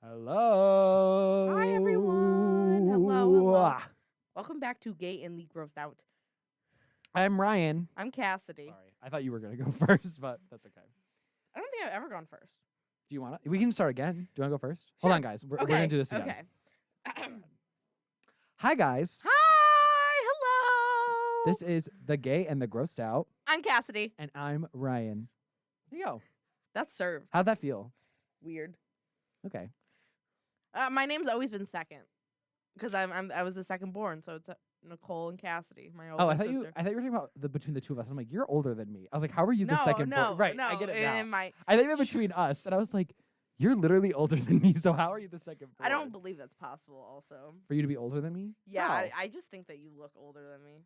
Hello. Hi, everyone. Hello. Welcome back to Gay and the Grossed Out. I'm Ryan. I'm Cassidy. Sorry, I thought you were gonna go first, but that's okay. I don't think I've ever gone first. Do you want to? We can start again. Do you want to go first? Sure. Hold on, guys. We're gonna do this again. Okay. Hi, guys. Hi. Hello. This is the Gay and the Grossed Out, I'm Cassidy. and I'm Ryan. Here you go. That's served. How'd that feel? Weird. Okay. My name's always been second because I was the second born, so it's Nicole and Cassidy, my older Oh, I thought sister. you were talking about between the two of us. I'm like, you're older than me. I was like, how are you the No, second? no, Right. no. I get it now. in my- I thought you meant between us, and I was like, you're literally older than me. So how are you the second? I don't born? believe that's possible. Also, For you to be older than me? yeah, How? I just think that you look older than me.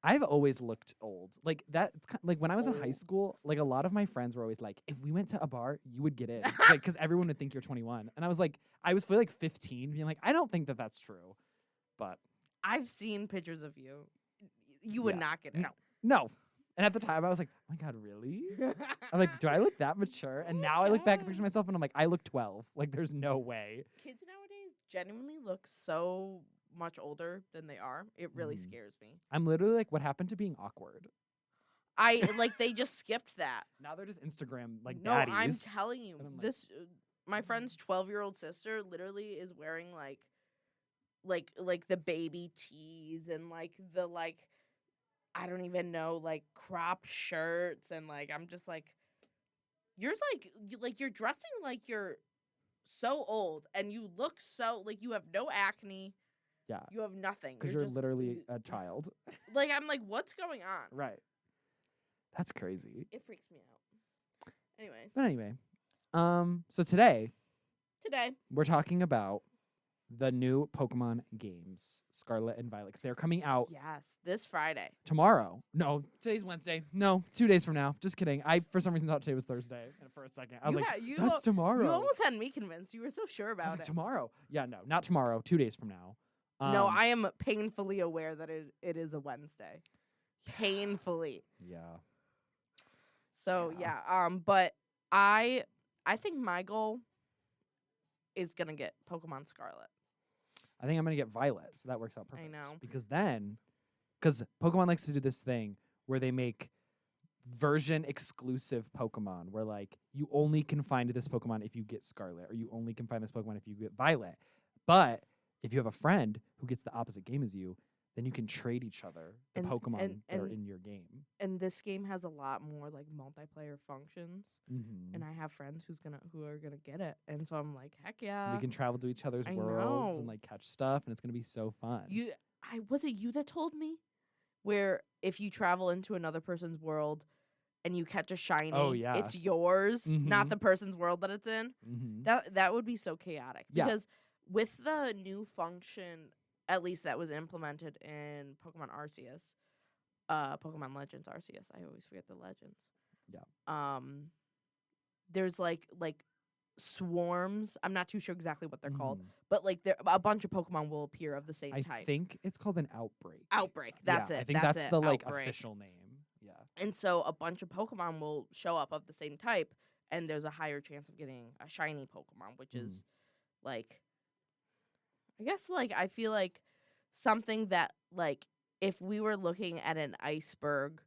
I've always looked old. Like that. Like when I was in high Old. school, like a lot of my friends were always like, if we went to a bar, you would get in, like because everyone would think you're 21. And I was like, I was feeling like 15, being like, I don't think that that's true. But I've seen pictures of you. You would Yeah. not get it. no. And at the time, I was like, oh my god, really? I'm like, do I look that mature? And now I look back at pictures of myself, and I'm like, I look 12. Like, there's no way. Kids nowadays genuinely look so much older than they are. It really Mhm. scares me. I'm literally like, what happened to being awkward? I like they just skipped that. Now they're just Instagram like No, I'm daddies. telling you, And I'm like, this my friend's 12-year-old sister literally is wearing like the baby tees and like the I don't even know, like crop shirts, and like I'm just like you're you're dressing like you're so old, and you look so like you have no acne. Yeah. You have nothing. Because you're just literally a child. like I'm like, what's going on? Right. That's crazy. It freaks me out. Anyways, But anyway, so today today, we're talking about the new Pokemon games, Scarlet and Violet. 'Cause they're coming out yes, this Friday. tomorrow. No, today's Wednesday. No, 2 days from now. Just kidding. I for some reason thought today was Thursday, and for a second I was like, you that's tomorrow. You almost had me convinced. You were so sure I about was like, it. tomorrow. Yeah, no, not tomorrow. 2 days from now. No, I am painfully aware that it is a Wednesday. Painfully. Yeah. So Yeah. but I think my goal is gonna get Pokemon Scarlet. I think I'm gonna get Violet, so that works out perfect. know. Because Pokemon likes to do this thing where they make version exclusive Pokemon, where like you only can find this Pokemon if you get Scarlet, or you only can find this Pokemon if you get Violet. But if you have a friend who gets the opposite game as you, then you can trade each other the And- Pokemon that are and- in your game. And this game has a lot more like multiplayer functions. Mm-hmm. And I have friends who are gonna get it. And so I'm like, heck yeah. We can travel to each other's I worlds know. and like catch stuff, and it's gonna be so fun. Was it you that told me where if you travel into another person's world and you catch a shiny, Oh, yeah. it's yours, not Mhm. the person's world that it's in. Mm-hmm. That would be so chaotic. Yeah. Because with the new function, at least that was implemented in Pokemon Arceus, Pokemon Legends Arceus. I always forget the Legends. Yeah. There's like swarms. I'm not too sure exactly what they're called, Mhm. but like a bunch of Pokemon will appear of the same I type. think it's called an outbreak. Outbreak. That's Yeah, it. I think that's it, the like Outbreak. official name. Yeah. And so a bunch of Pokemon will show up of the same type, and there's a higher chance of getting a shiny Pokemon, which Mm. is like, I guess like I feel like something that like if we were looking at an iceberg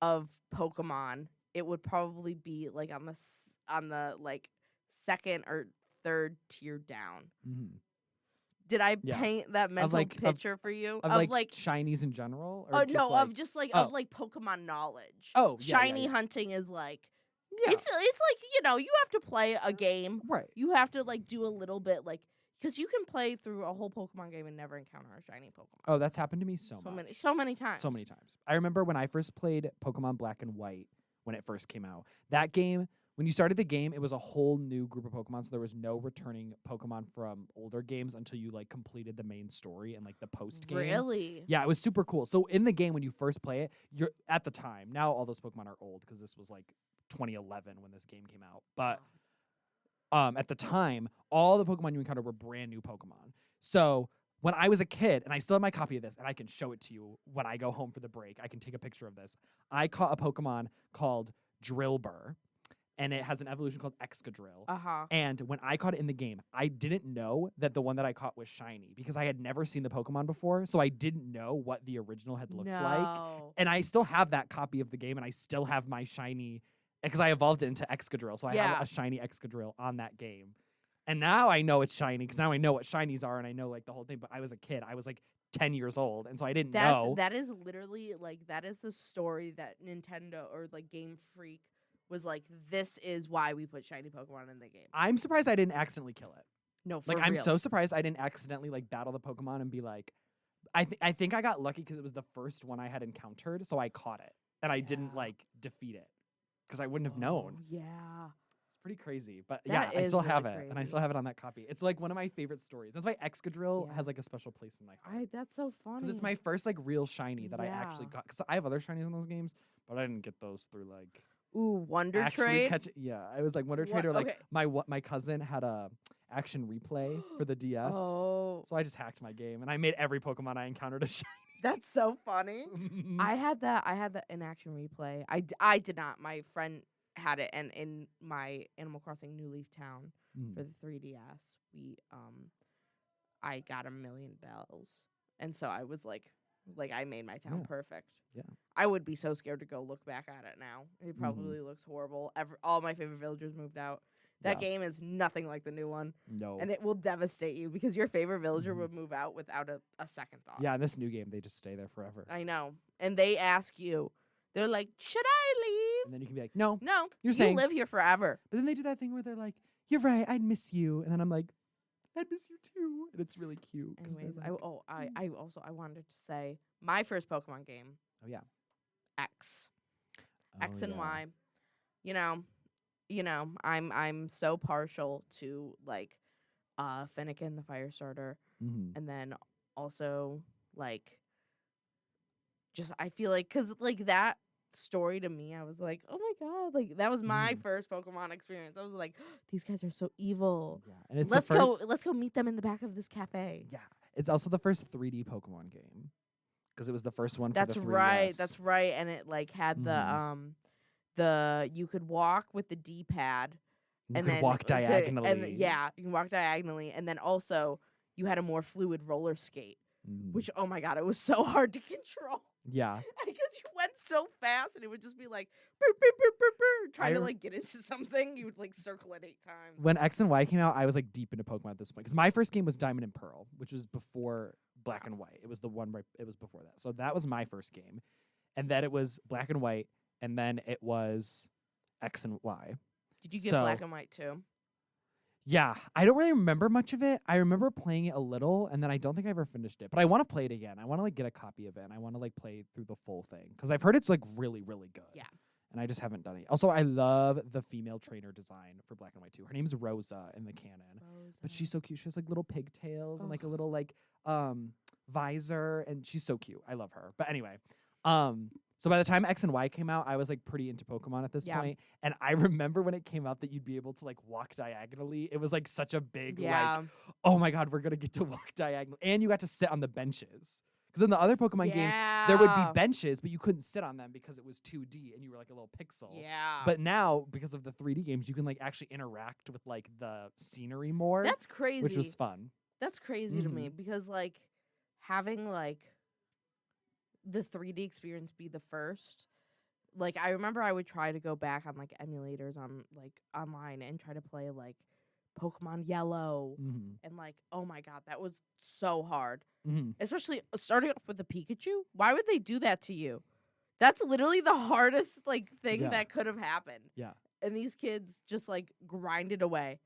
of Pokemon, it would probably be like on the like second or third tier down. Mm-hmm. Did I Yeah. paint that mental like- of- picture for you? Of like shinies in general, or oh just no, like, of just like oh. of like Pokemon knowledge. Oh, yeah, yeah, shiny yeah. hunting is like yeah, it's like you have to play a game. right. You have to like do a little bit like because you can play through a whole Pokemon game and never encounter a shiny Pokemon. Oh, that's happened to me so so much. many times. So many times. I remember when I first played Pokemon Black and White when it first came out. That game, when you started the game, it was a whole new group of Pokemon, so there was no returning Pokemon from older games until you like completed the main story and like the post game. Really? Yeah, it was super cool. So in the game when you first play it, you're at the time. Now all those Pokemon are old because this was like 2011 when this game came out. But at the time, all the Pokemon you encountered were brand new Pokemon. So when I was a kid, and I still have my copy of this, and I can show it to you when I go home for the break, I can take a picture of this. I caught a Pokemon called Drillbur, and it has an evolution called Excadrill. Uh-huh. And when I caught it in the game, I didn't know that the one that I caught was shiny because I had never seen the Pokemon before, so I didn't know what the original had looked like. No. And I still have that copy of the game, and I still have my shiny, because I evolved it into Excadrill, so I have Yeah. a shiny Excadrill on that game. And now I know it's shiny because now I know what shinies are and I know like the whole thing. But I was a kid. I was like 10 years old, and so I didn't know. That is literally like that is the story that Nintendo or like Game Freak was like. This is why we put shiny Pokemon in the game. I'm surprised I didn't accidentally kill it. No, for Like real. I'm so surprised I didn't accidentally like battle the Pokemon and be like, I think I got lucky because it was the first one I had encountered, so I caught it and I didn't Yeah. like defeat it because I wouldn't have known. Yeah. It's pretty crazy, but That yeah, I is still really have it, and I crazy. still have it on that copy. It's like one of my favorite stories. That's why Excadrill Yeah. has like a special place in my heart. That's so funny. Because it's my first like real shiny that I actually Yeah. got. Because I have other shinies in those games, but I didn't get those through like Wonder actually Trade. catch. Yeah, I was like Wonder What- Trade or like okay. my cousin had a action replay for the DS, Oh, so I just hacked my game and I made every Pokemon I encountered a shiny. that's so funny. I had that in action replay. I did not. My friend had it, and in my Animal Crossing New Leaf Town for the 3DS, I got 1,000,000 bells, and so I was like I made my town Yeah. perfect. Yeah. I would be so scared to go look back at it now. It probably looks horrible. All my favorite villagers moved out. That Yeah. game is nothing like the new one, No. and it will devastate you because your favorite villager Mhm. would move out without a second thought. Yeah, in this new game they just stay there forever. I know. And they ask you, they're like, should I leave? And then you can be like, no. No, You're you staying. live here forever. But then they do that thing where they're like, you're right, I'd miss you. And then I'm like, I'd miss you too. And it's really cute. 'Cause they're Anyways, like, I wanted to say my first Pokemon game, oh yeah. X. Oh, X and yeah. Y. I'm so partial to like Fennekin the Firestarter, Mhm. and then also like just I feel like because like that story to me, I was like, oh my god, like that was my Mhm. first Pokemon experience. I was like, these guys are so evil. Yeah, and it's Let's the first, go. Let's go meet them in the back of this cafe. Yeah, it's also the first 3D Pokemon game because it was the first one. That's for the 3DS. right. That's right. And it like had Mhm. the you could walk with the D-pad. You And could then walk diagonally. And yeah, you can walk diagonally, and then also you had a more fluid roller skate, Mhm. which oh my god, it was so hard to control Yeah, because you went so fast, and it would just be like burr, burr, burr, burr, burr, trying I to r- like get into something. You would like circle it 8 times. when X and Y came out, I was like deep into Pokemon at this point because my first game was Diamond and Pearl, which was before Black and White. It was the one right. It was before that. So that was my first game, and then it was Black and White, and then it was X and Y. Did you get so- Black and White too? Yeah, I don't really remember much of it. I remember playing it a little, and then I don't think I ever finished it. But I want to play it again. I want to like get a copy of it, and I want to like play through the full thing because I've heard it's like really, really good. Yeah. And I just haven't done it. Also, I love the female trainer design for Black and White too. Her name's Rosa in the canon, but she's so cute. She has like little pigtails and like a little like visor, and she's so cute. I love her. But anyway, so by the time X and Y came out, I was like pretty into Pokemon at this Yeah. point. And I remember when it came out that you'd be able to like walk diagonally. It was like such a big like, oh my god, we're gonna get to walk diagonally, and you got to sit on the benches. Because in the other Pokemon games, there would be benches, but you couldn't sit on them because it was 2D and you were like a little pixel. Yeah. But now, because of the 3D games, you can like actually interact with like the scenery more, that's crazy. which was fun. That's crazy to me because like having like the 3D experience be the first. Like I remember I would try to go back on like emulators on like online and try to play like Pokemon Yellow Mm-hmm. and like oh my god, that was so hard. Mm-hmm. Especially starting off with the Pikachu. Why would they do that to you? That's literally the hardest like thing Yeah. that could have happened. Yeah. And these kids just like grinded away.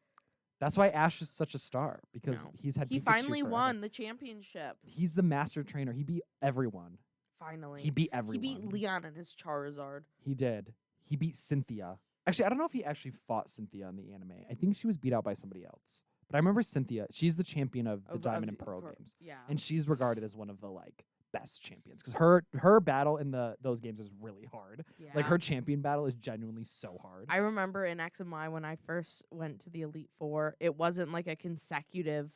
That's why Ash is such a star because No. he's had He Pikachu finally forever. won the championship. He's the master trainer. He beat everyone. Finally. He beat everyone. He beat Leon and his Charizard. He did. He beat Cynthia. Actually, I don't know if he actually fought Cynthia in the anime. I think she was beat out by somebody else. But I remember Cynthia. She's the champion of the Diamond and Pearl games, Yeah. and she's regarded as one of the like best champions because her battle in those games is really hard. yeah. Like her champion battle is genuinely so hard. I remember in X and Y when I first went to the Elite Four, it wasn't like a consecutive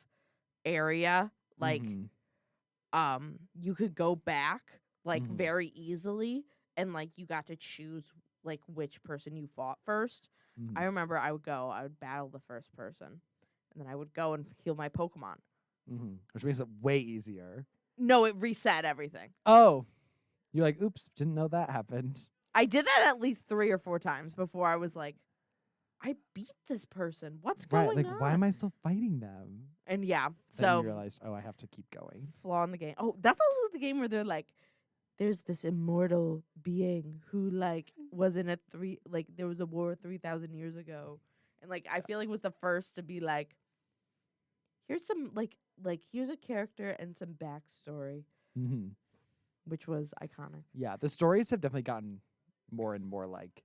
area. Like Mhm. you could go back like Mhm. very easily and like you got to choose like which person you fought first. Mhm. I remember I would battle the first person, and then I would go and heal my Pokemon. Which makes it way easier. No, it reset everything. Oh, you're like, oops, didn't know that happened. I did that at least 3 or 4 times before I was like, I beat this person. What's going Like, on? why am I still fighting them? And yeah, Then so you realized, oh, I have to keep going. flaw in the game. Oh, that's also the game where they're like, there's this immortal being who like was in there was a war 3,000 years ago, and like I feel like was the first to be like, here's some like here's a character and some backstory, Mm-hmm. which was iconic. Yeah, the stories have definitely gotten more and more like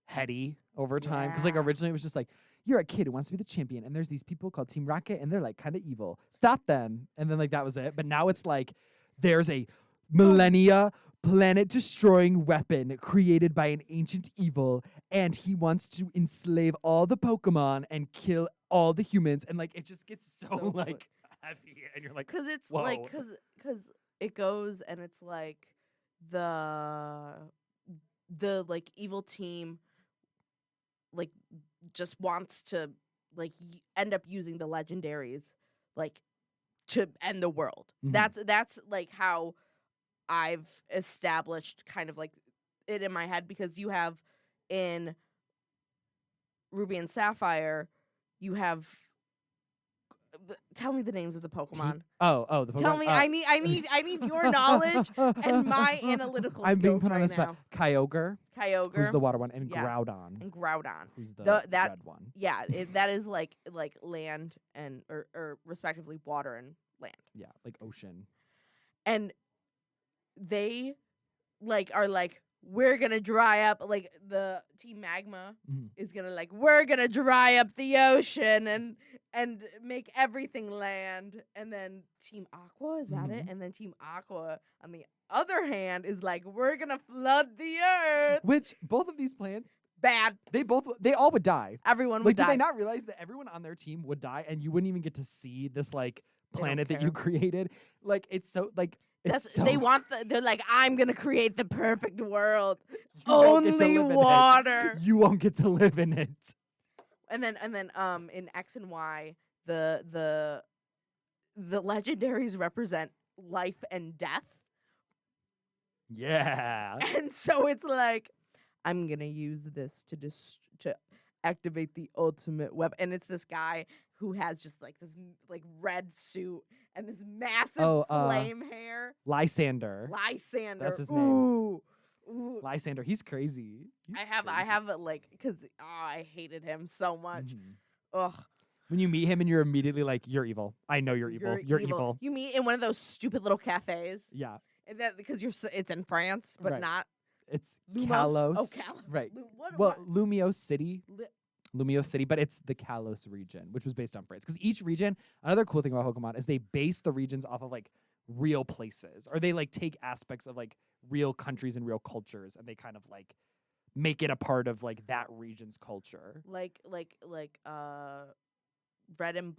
heady over time. Because like Yeah. originally it was just like, you're a kid who wants to be the champion, and there's these people called Team Rocket, and they're like kind of evil. Stop them. And then like that was it. But now it's like there's a millennia planet destroying weapon created by an ancient evil, and he wants to enslave all the Pokemon and kill all the humans. And like it just gets so So like heavy, and you're like, Because it's whoa. like because it goes and it's like the like evil team like just wants to like end up using the legendaries like to end the world. Mhm. That's like how I've established kind of like it in my head, because you have in Ruby and Sapphire, you have tell me the names of the Pokemon. Oh, the Pokemon. Tell me, I need your knowledge and my analytical I'm being skills put on right the spot. now. Kyogre, Kyogre, who's the water one, and Yes. Groudon, and Groudon. who's the that- red one. Yeah, that is like land and or respectively water and land. Yeah, like ocean. And they like are like, we're gonna dry up, like the Team Magma Mhm. is gonna like, we're gonna dry up the ocean and make everything land. And then Team Aqua, is that it? Mhm. And then Team Aqua on the other hand is like, we're gonna flood the earth. Which both of these plants, Bad. they all would die. Everyone Like, would did die. they not realize that everyone on their team would die, and you wouldn't even get to see this like They don't planet that you created? Like, it's so like it's so They want they're like, I'm gonna create the perfect world. you won't get to Only live in it. water. You won't get to live in it. And then in X and Y, the legendaries represent life and death. Yeah. And so it's like, I'm gonna use this to activate the ultimate weapon. And it's this guy who has just like this like red suit and this massive flame hair. Lysander. Lysander. That's his name. Ooh. Lysander. He's crazy. I have it like, because I hated him so much. Mhm. Ugh. When you meet him and you're immediately like, you're evil. I know you're evil. You're evil. You meet in one of those stupid little cafes. Yeah. And that because it's in France, but Right. not It's Lumos. Kalos. Oh, Kalos. Right. What? Well, Lumio City. Li- Lumio City, but it's the Kalos region, which was based on France. Because each region, another cool thing about Pokemon is they base the regions off of like real places, or they like take aspects of like real countries and real cultures, and they kind of like make it a part of like that region's culture. like red and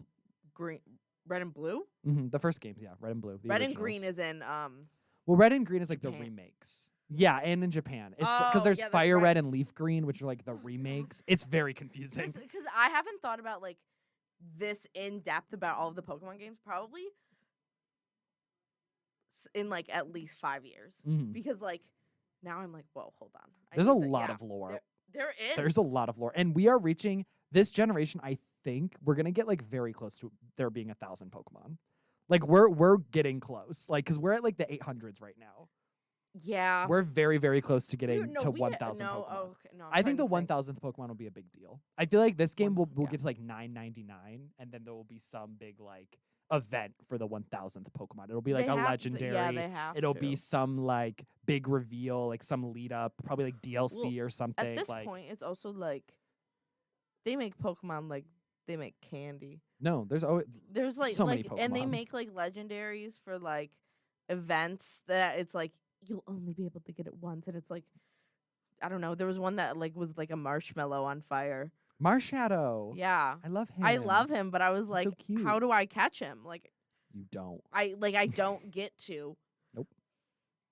green, red and blue. The first games, yeah, Red and Blue. The Red and green originals. is in well, Red and Green is like the Japan. remakes. Yeah, and in Japan, it's because Oh, there's yeah, that's Fire right. Red and Leaf Green, which are like the Oh, God. remakes. It's very confusing. because I haven't thought about like this in depth about all of the Pokemon games probably in like at least 5 years, Mhm. because like now I'm like, whoa, hold on. There's a lot of lore. There is. There's a lot of lore, and we are reaching this generation. I think we're gonna get like very close to there being 1,000 Pokemon. Like we're getting close. Like because we're at like the 800s right now. Yeah. We're very very close to getting No, to we 1,000 no, Pokemon. oh, okay, no, I'm I think trying the to 1,000th Pokemon will be a big deal. I feel like this game will Yeah. get to like 999, and then there will be some big like event for the 1,000th Pokemon. It'll be like They a have to- legendary. yeah, they have It'll to. be some like big reveal, like some lead up, probably like DLC or something. At this like point, it's also like they make Pokemon like they make candy. no, there's always There's like So many and they Pokemon. make like legendaries for like events that it's like you'll only be able to get it once, and it's like I don't know. There was one that like was like a marshmallow on fire. Marshadow. Yeah. I love him. I love him, but I was He's like, so cute. how do I catch him? Like You don't. I don't get to. Nope.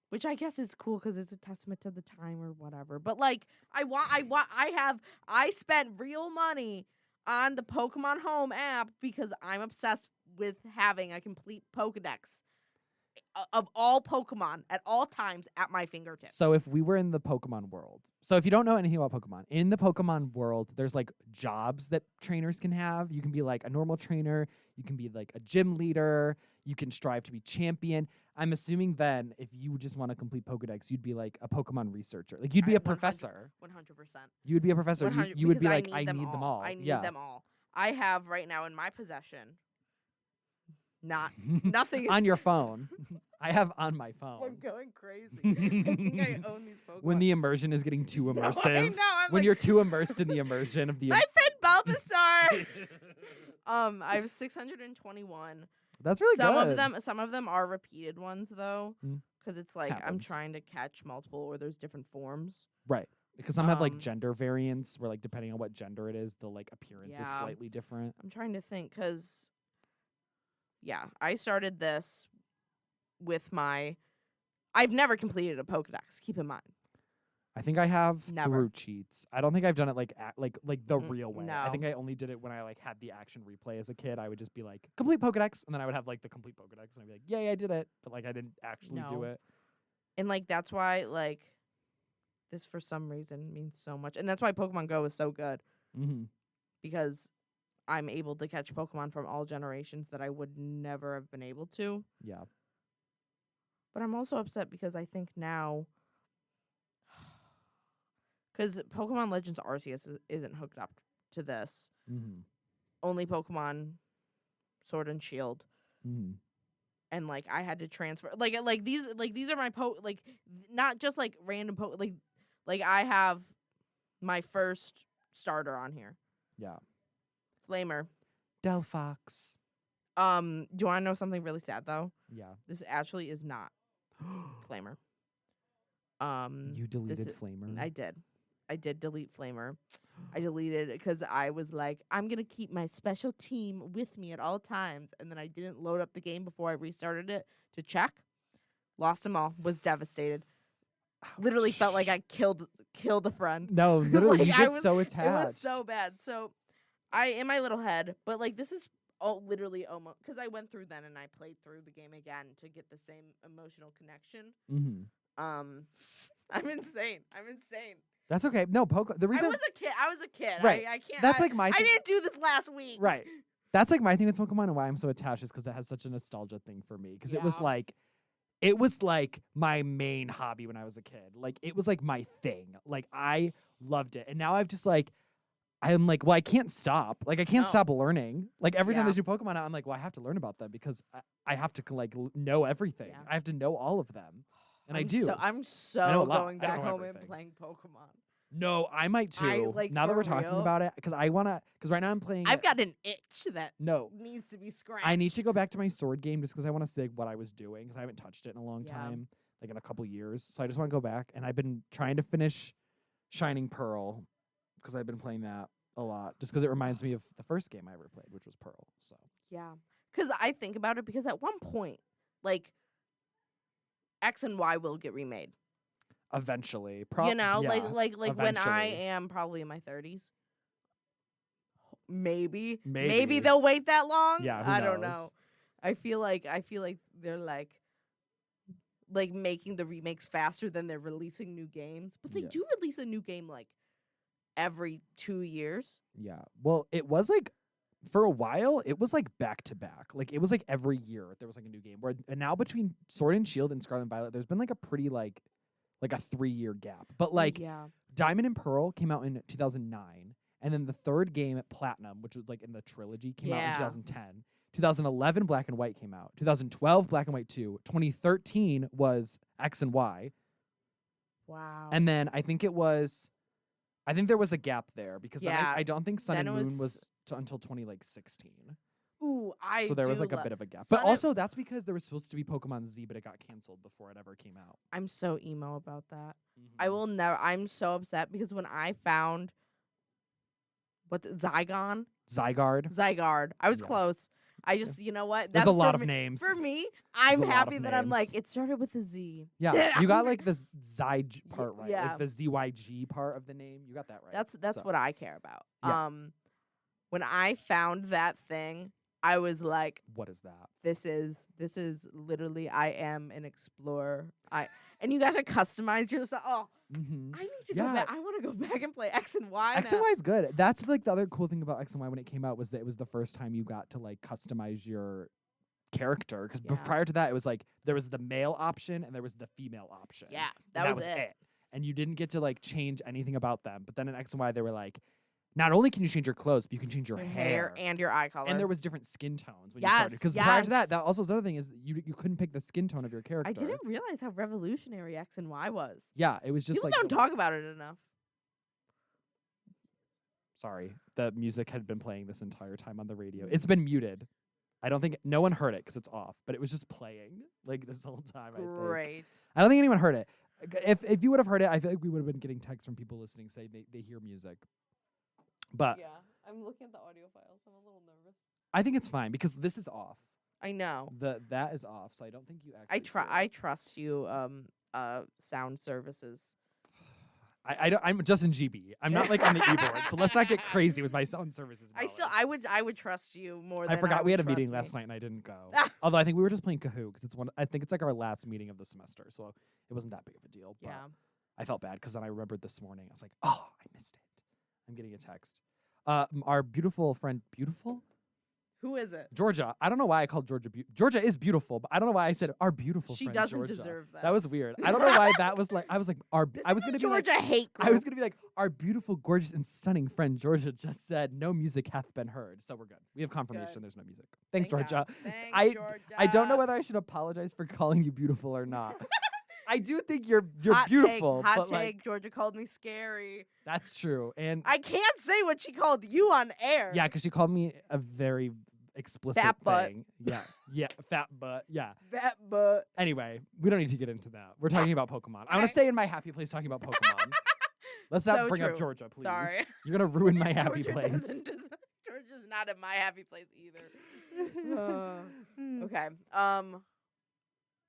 which I guess is cool because it's a testament to the time or whatever. But like, I spent real money on the Pokemon Home app because I'm obsessed with having a complete Pokedex of all Pokemon at all times at my fingertips. So if we were in the Pokemon world, so if you don't know anything about Pokemon, in the Pokemon world, there's like jobs that trainers can have. You can be like a normal trainer. You can be like a gym leader. You can strive to be champion. I'm assuming then if you just want to complete Pokedex, you'd be like a Pokemon researcher. Like you'd be a professor. 100%. You would be a professor. You would be because like, I need them all. I need them all. I have right now in my possession. Nothing is on your phone. I have on my phone. I'm going crazy. I think I own these Pokemon. When the immersion is getting too immersive. No, I know. When you're too immersed in the immersion of the. My pen Bulbasaur. I have 621. That's really good. Some of them are repeated ones though, because it's like I'm Happens. trying to catch multiple, or there's different forms. Right. Because some have like gender variants, where like depending on what gender it is, the like appearance is Yeah. slightly different. I'm trying to think, because yeah, I started this with my. I've never completed a Pokedex. Keep in mind. I think I have Never. through cheats. I don't think I've done it like like the real way. I no. think I only did it when I like had the action replay as a kid. I would just be like complete Pokedex, and then I would have like the complete Pokedex, and I'd be like, yay, I did it, but like I didn't actually do No. it. And like that's why like this for some reason means so much, and that's why Pokemon Go is so good Mm-hmm. because I'm able to catch Pokemon from all generations that I would never have been able to. Yeah. But I'm also upset because I think now, because Pokemon Legends Arceus isn't hooked up to this. Mm-hmm. Only Pokemon Sword and Shield. Mm-hmm. And like I had to transfer like these are my not just like random like I have my first starter on here. Yeah. Flamer. Delphox. Do you want to know something really sad though? Yeah. This actually is not Flamer. You deleted Flamer. I did delete Flamer. I deleted it because I was like, I'm going to keep my special team with me at all times. And then I didn't load up the game before I restarted it to check. Lost them all. Was devastated. Ouch. Literally felt like I killed a friend. No, literally, Like, you get so attached. It was so bad. So I, in my little head, but like this is literally almost, because I went through then and I played through the game again to get the same emotional connection. Mm-hmm. I'm insane. That's okay. No, the reason I was a kid. Right. I can't. That's like my. I didn't do this last week. Right. That's like my thing with Pokemon and why I'm so attached is because it has such a nostalgia thing for me. Because it was like my main hobby when I was a kid. Like it was like my thing. Like I loved it, and now I've just like. I'm like, well, I can't stop. Like, I can't stop learning. Like, every time there's new Pokemon out, I'm like, well, I have to learn about them because I have to, like, know everything. Yeah. I have to know all of them. And I do. I'm so going back home everything. and playing Pokemon. No, I might too. Now that we're talking about it, because I want to, because right now I'm playing. I've got an itch that needs to be scratched. I need to go back to my sword game just because I want to see what I was doing because I haven't touched it in a long time, like in a couple years. So I just want to go back. And I've been trying to finish Shining Pearl because I've been playing that a lot just because it reminds me of the first game I ever played, which was Pearl. So yeah, because I think about it because at one point, like X and Y will get remade eventually. Like eventually. when I am probably in my 30s. Maybe they'll wait that long. Yeah, I don't know. I feel like they're like making the remakes faster than they're releasing new games, but they do release a new game like every 2 years. Yeah. Well, it was like for a while, it was like back to back. Like it was like every year there was like a new game. And now between Sword and Shield and Scarlet and Violet, there's been like a pretty like a 3-year gap. But like Diamond and Pearl came out in 2009, and then the third game at Platinum, which was like in the trilogy, came out in 2010. 2011 Black and White came out. 2012 Black and White 2. 2013 was X and Y. Wow. And then I think there was a gap there because then I don't think Sun and Moon was until 2016. Ooh, so there was like a bit of a gap. But also that's because there was supposed to be Pokemon Z, but it got canceled before it ever came out. I'm so emo about that. Mm-hmm. I'm so upset because when I found Zygarde. I was close. I just, you know what? There's That's a lot for of me, names. For me, There's I'm a lot happy of that I'm like, names. it started with a Z. Yeah, you got like this Zyg part right, yeah. like the ZYG part of the name. You got that right. That's So, what I care about. Yeah. When I found that thing, I was like, what is that? this is literally I am an explorer. And you guys are customized yourself. Oh, Mm-hmm. I need to go back. I want to go back and play X and Y. X and Y is good. That's like the other cool thing about X and Y when it came out was that it was the first time you got to like customize your character, because prior to that it was like there was the male option and there was the female option. Yeah, that was it. And you didn't get to like change anything about them. But then in X and Y they were like, not only can you change your clothes, but you can change your hair and your eye color. And there was different skin tones when you started. Because prior to that also the other thing is you couldn't pick the skin tone of your character. I didn't realize how revolutionary X and Y was. Yeah, it was just People like don't talk about it enough. Sorry, the music had been playing this entire time on the radio. It's been muted. I don't think no one heard it because it's off, but it was just playing like this whole time. Great. I don't think anyone heard it. If you would have heard it, I feel like we would have been getting texts from people listening say they hear music. But yeah, I'm looking at the audio files. I'm a little nervous. I think it's fine because this is off. I know. That is off, so I don't think you actually. I trust you. Sound services. I'm just in GB. I'm not like on the e-board, so let's not get crazy with my sound services. Knowledge. I would trust you more. I forgot we had a meeting last night and I didn't go. Although I think we were just playing Kahoot because I think it's like our last meeting of the semester, so it wasn't that big of a deal. But yeah. I felt bad because then I remembered this morning. I was like, oh, I missed it. I'm getting a text. Our beautiful friend, beautiful? Who is it? Georgia. I don't know why I called Georgia. Georgia is beautiful, but I don't know why I said our beautiful friend. She doesn't Georgia. deserve that. That was weird. I don't know why that was like. I was like, I was gonna be like, Georgia hate group. I was gonna be like, our beautiful, gorgeous, and stunning friend Georgia just said no music hath been heard, so we're good. We have confirmation. There's no music. Thanks, Georgia. Thanks, Georgia. I don't know whether I should apologize for calling you beautiful or not. I do think you're hot beautiful. Hot but take. like, Georgia called me scary. That's true, and I can't say what she called you on air. Yeah, because she called me a very explicit fat thing. Yeah, fat butt. Yeah, fat butt. Anyway, we don't need to get into that. We're talking about Pokemon. I want to stay in my happy place talking about Pokemon. Let's not bring up Georgia, please. Sorry, you're gonna ruin my happy place. Georgia's not in my happy place either. Okay.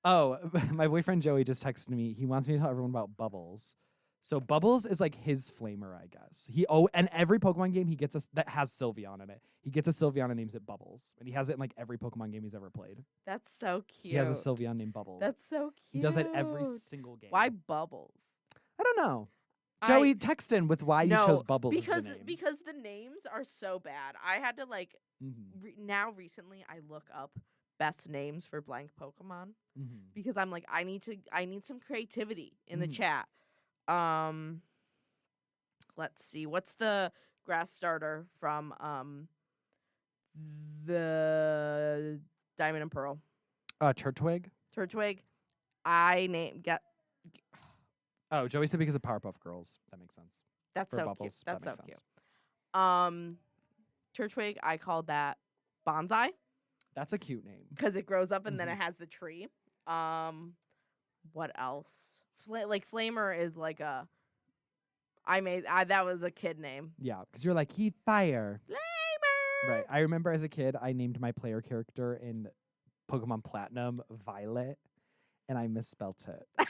Oh, my boyfriend Joey just texted me. He wants me to tell everyone about Bubbles. So Bubbles is like his flamer, I guess. And every Pokemon game he gets that has Sylveon in it. He gets a Sylveon and names it Bubbles. And he has it in like every Pokemon game he's ever played. That's so cute. He has a Sylveon named Bubbles. That's so cute. He does it every single game. Why Bubbles? I don't know. Joey, text in with why you chose Bubbles because as the name. Because the names are so bad. I had to like now recently I look up best names for blank Pokemon because I'm like I need some creativity in the chat. Let's see. What's the grass starter from the Diamond and Pearl? Turtwig. Turtwig. Oh, Joey said because of Powerpuff Girls. That makes sense. That's for so Bubbles, cute. That's so sense. Cute. Turtwig, I called that Bonsai. That's a cute name. Because it grows up and then it has the tree. What else? Flamer is like a. That was a kid name. Yeah, because you're like Heath Fire. Flamer. Right. I remember as a kid, I named my player character in Pokemon Platinum Violet, and I misspelt it.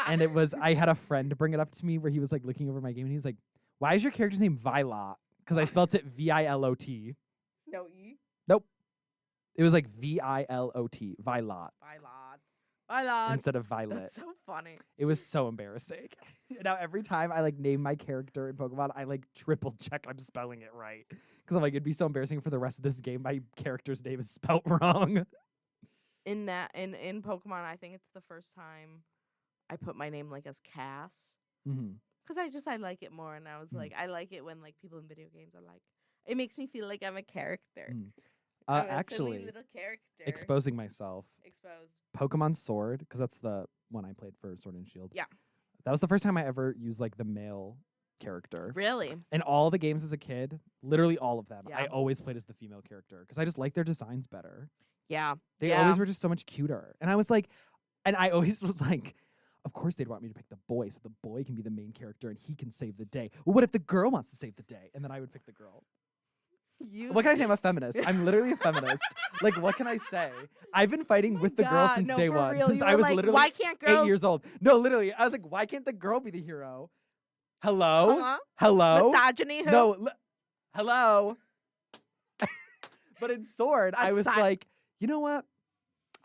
And it was I had a friend bring it up to me where he was like looking over my game and he was like, "Why is your character's name Violet?" Because I spelt it Vilot. No E. Nope. It was like Vilot. Violet. Violet. Instead of Violet. That's so funny. It was so embarrassing. Now every time I like name my character in Pokemon, I like triple check I'm spelling it right. Because I'm like, it'd be so embarrassing for the rest of this game. My character's name is spelt wrong. In Pokemon, I think it's the first time I put my name like as Cass. Because I like it more, and I was like, I like it when like people in video games are like, it makes me feel like I'm a character. Actually, little character. Exposing myself. Exposed. Pokemon Sword, because that's the one I played for Sword and Shield. Yeah. That was the first time I ever used like the male character. Really? In all the games as a kid, literally all of them, Yeah. I always played as the female character because I just like their designs better. Yeah. They always were just so much cuter. And I was like, and I always was like, of course they'd want me to pick the boy so the boy can be the main character and he can save the day. Well, what if the girl wants to save the day? And then I would pick the girl. You. What can I say? I'm a feminist. I'm literally a feminist. Like, what can I say? I've been fighting with the girl since day one. Real. Since You I were was like, literally why can't girls 8 years old. No, literally. I was like, why can't the girl be the hero? Hello? Huh? Hello? Misogyny? Who? No. Hello? But in Sword, A I was si- like, you know what?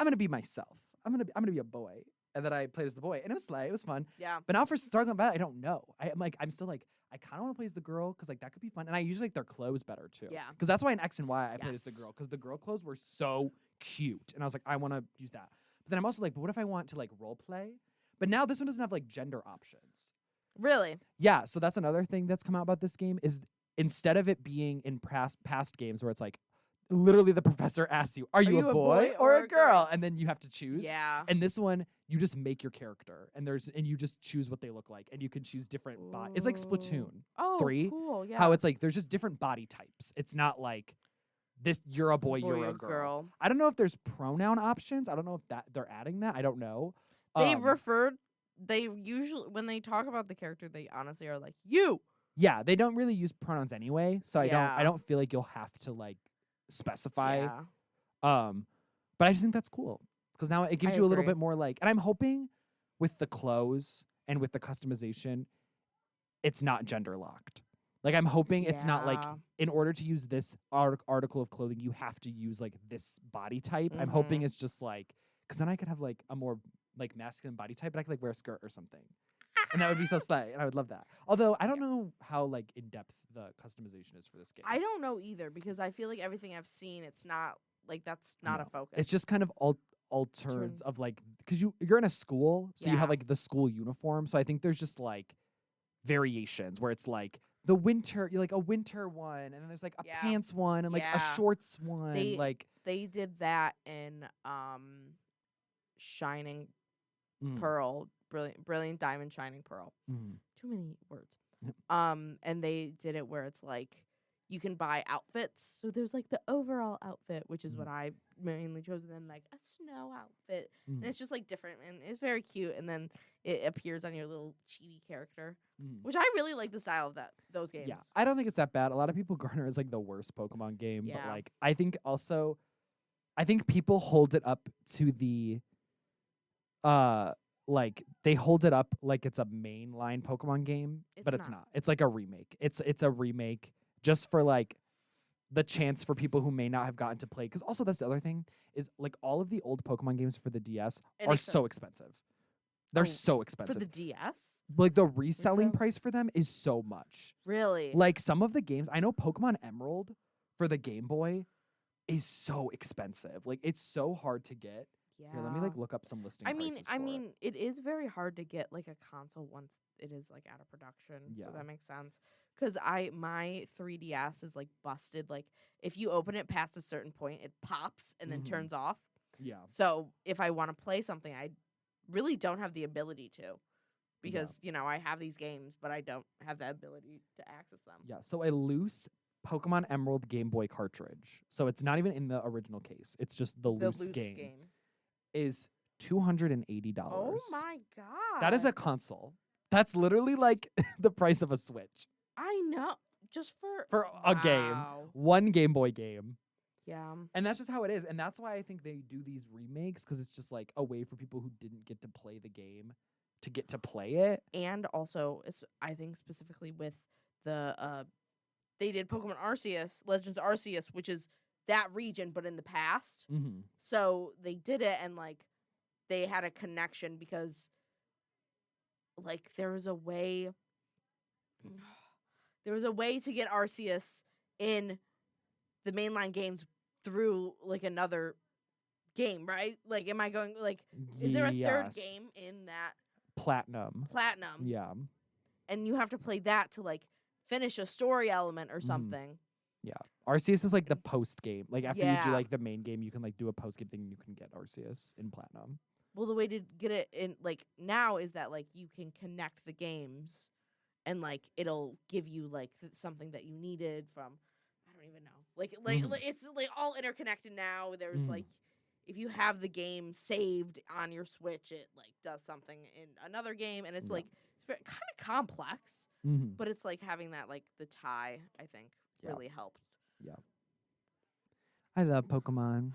I'm gonna be myself. I'm gonna be a boy. And then I played as the boy, and it was slay. It was fun. Yeah. But now for Stargate Battle, I don't know. I'm still like, I kind of want to play as the girl because like that could be fun. And I usually like their clothes better too. Yeah. Because that's why in X and Y I played as the Yes. girl because the girl clothes were so cute, and I was like, I want to use that. But then I'm also like, but what if I want to like role play? But now this one doesn't have like gender options. Really? Yeah. So that's another thing that's come out about this game is instead of it being in past games where it's like literally the professor asks you, are you a boy or a girl? And then you have to choose. Yeah. And this one, you just make your character and you just choose what they look like and you can choose different body. It's like Splatoon Oh, 3. cool. Yeah. How it's like there's just different body types. It's not like this you're a boy, you're a girl. I don't know if there's pronoun options. I don't know if that they're adding that. I don't know. They usually when they talk about the character, they honestly are like you. Yeah, they don't really use pronouns anyway, so I Yeah. don't feel like you'll have to like specify. Yeah. But I just think that's cool because now it gives I you a little agree. bit more like, and I'm hoping with the clothes and with the customization, it's not gender locked. Like I'm hoping it's not like Yeah. in order to use this article of clothing, you have to use like this body type. I'm hoping it's just like because then I could have like a more like masculine body type, but I could like wear a skirt or something. And that would be so slay, and I would love that. Although I don't know how like in depth the customization is for this game. I don't know either because I feel like everything I've seen, it's not like that's not a No. focus. It's just kind of alters of like because you're in a school, so you have Yeah. like the school uniform. So I think there's just like variations where it's like the winter, you like a winter one, and then there's like a Yeah. pants one and like a Yeah. shorts one. They- like they did that in Shining Pearl, brilliant diamond shining pearl. Too many words. Yep. And they did it where it's like you can buy outfits. So there's like the overall outfit, which is what I mainly chose, and then like a snow outfit. And it's just like different and it's very cute. And then it appears on your little chibi character, which I really like the style of those games. Yeah, I don't think it's that bad. A lot of people garner as like the worst Pokemon game, but Yeah. like I think people hold it up to the like they hold it up like it's a mainline Pokemon game, but it's not. It's like a remake. It's a remake just for like the chance for people who may not have gotten to play. Because also that's the other thing is like all of the old Pokemon games for the DS are so expensive. They're so expensive. For the DS? Like the reselling so? price for them is so much. Really? Like some of the games, I know Pokemon Emerald for the Game Boy is so expensive. Like it's so hard to get. Yeah. Here, let me like look up some listing prices for it. It is very hard to get like a console once it is like out of production. Yeah. So that makes sense. Because my 3DS is like busted. Like if you open it past a certain point, it pops and then turns off. Yeah. So if I want to play something, I really don't have the ability to. Because, you know, I have these games, but I don't have the ability to access them. Yeah. So a loose Pokemon Emerald Game Boy cartridge. So it's not even in the original case. It's just the loose game. Is $280. Oh my god. That is a console. That's literally like the price of a Switch. I know. Just for a game. One Game Boy game. Yeah. And that's just how it is. And that's why I think they do these remakes because it's just like a way for people who didn't get to play the game to get to play it. And also, I think specifically with the they did Pokemon Arceus, Legends Arceus, which is that region but in the past. So they did it and like they had a connection because like there was a way to get Arceus in the mainline games through like another game, right? Like am I going like is there a third game in that Platinum? Yeah. And you have to play that to like finish a story element or something. Yeah. Arceus is like the post game. Like after you do Yeah. like the main game, you can like do a post game thing and you can get Arceus in Platinum. Well, the way to get it in like now is that like you can connect the games and like it'll give you like something that you needed from I don't even know. Like it's like all interconnected now. There's like if you have the game saved on your Switch, it like does something in another game and it's like it's kind of complex. But it's like having that like the tie, I think, really helped. I love Pokemon.